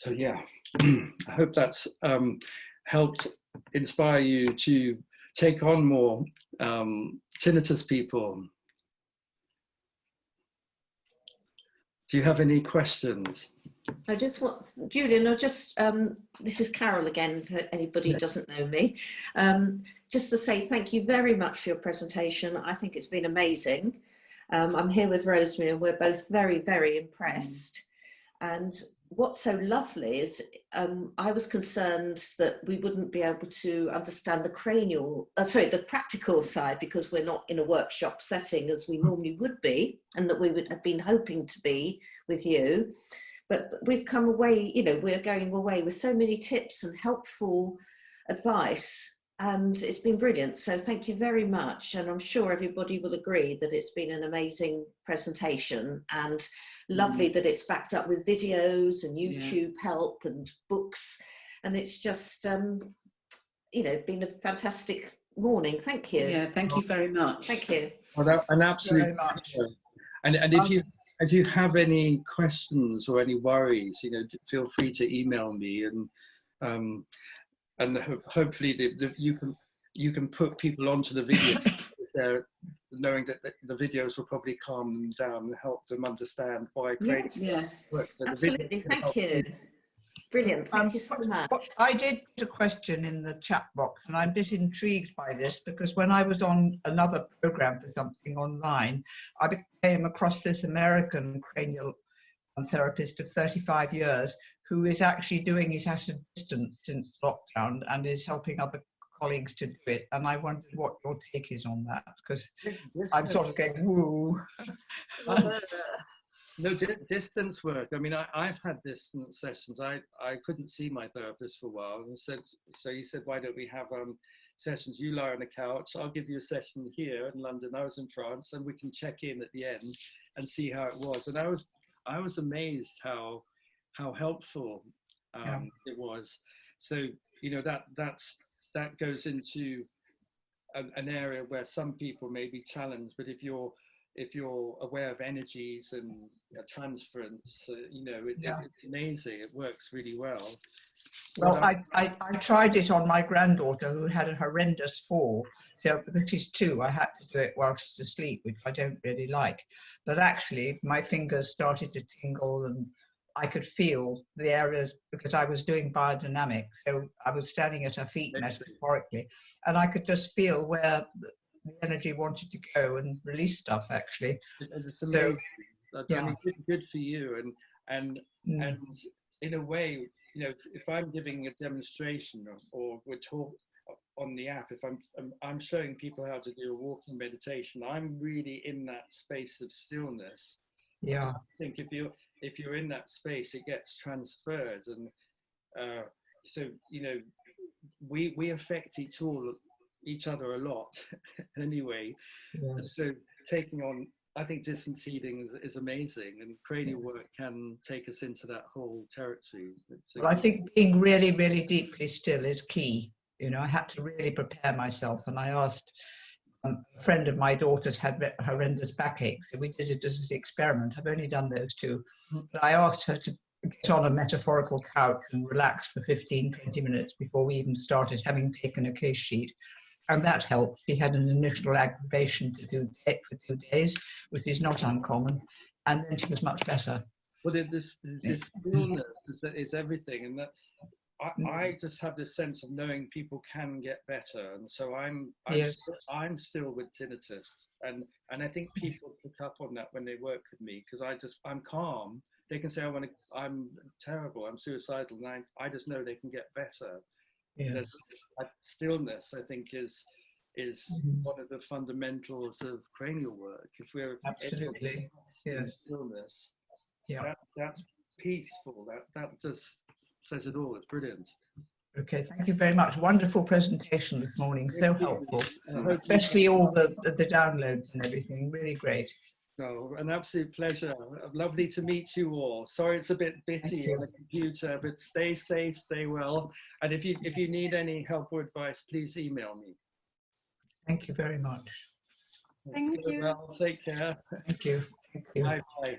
S1: So yeah, I hope that's helped inspire you to take on more tinnitus people. Do you have any questions?
S7: I just want, Julian, this is Carol again, for anybody who doesn't know me. Just to say thank you very much for your presentation. I think it's been amazing. I'm here with Rosemary and we're both very, very impressed. And what's so lovely is I was concerned that we wouldn't be able to understand the the practical side, because we're not in a workshop setting as we normally would be, and that we would have been hoping to be with you. But we've come away, you know, we're going away with so many tips and helpful advice, and it's been brilliant. So thank you very much. And I'm sure everybody will agree that it's been an amazing presentation, and lovely that it's backed up with videos and YouTube help and books. And it's just, you know, been a fantastic morning. Thank you.
S8: Yeah, thank you very much.
S7: Thank you.
S1: Well, an absolute pleasure. And if you have any questions or any worries, you know, feel free to email me, and hopefully you can put people onto the video, knowing that the videos will probably calm them down and help them understand why cranial works. So
S7: Absolutely, thank you. Brilliant, thank you so much.
S3: I did put a question in the chat box, and I'm a bit intrigued by this, because when I was on another program for something online, I came across this American cranial therapist of 35 years who is actually doing it at a distance since lockdown and is helping other colleagues to do it. And I wondered what your take is on that, because I'm sort of going, woo.
S1: No, distance work. I mean, I've had distance sessions. I couldn't see my therapist for a while, and so he said, why don't we have sessions? You lie on the couch, I'll give you a session here in London. I was in France, and we can check in at the end and see how it was. And I was amazed how helpful it was. So, you know, that goes into an area where some people may be challenged, but if you're aware of energies and transference, you know, it's amazing. It works really well.
S3: Well, I tried it on my granddaughter, who had a horrendous fall. So because she's 2, I had to do it while she's asleep, which I don't really like. But actually, my fingers started to tingle, and I could feel the areas, because I was doing biodynamics. So I was standing at her feet metaphorically, and I could just feel where the energy wanted to go and release stuff, actually.
S1: It's amazing. I mean, good for you. And in a way, you know, if I'm giving a demonstration or we're talking on the app, if I'm showing people how to do a walking meditation, I'm really in that space of stillness.
S3: Yeah.
S1: I think if you're in that space, it gets transferred, and so, you know, we affect each other a lot anyway.
S3: Yes.
S1: So taking on, I think distance healing is amazing, and cranial work can take us into that whole territory.
S3: Well, I think being really, really deeply still is key. You know, I had to really prepare myself, and I asked a friend of my daughter's had horrendous backache. So we did it as an experiment. I've only done those 2. But I asked her to get on a metaphorical couch and relax for 15, 20 minutes before we even started, having taken a case sheet. And that helped. She had an initial aggravation for 2 days, which is not uncommon. And then she was much better.
S1: Well, this stillness is everything. And that I just have this sense of knowing people can get better. And so I'm still with tinnitus. And I think people pick up on that when they work with me, because I'm calm. They can say, I'm terrible, I'm suicidal, and I just know they can get better.
S3: Yeah.
S1: Stillness, I think, is one of the fundamentals of cranial work. If we're
S3: absolutely
S1: in stillness, that's peaceful. That just says it all. It's brilliant.
S3: Okay, thank you very much. Wonderful presentation this morning. So helpful, especially all the downloads and everything. Really great.
S1: No, an absolute pleasure. Lovely to meet you all. Sorry it's a bit bitty on the computer, but stay safe, stay well. And if you need any help or advice, please email me.
S3: Thank you very much.
S4: Thank you.
S1: Well, take care.
S3: Thank you. Thank you.
S1: Bye bye.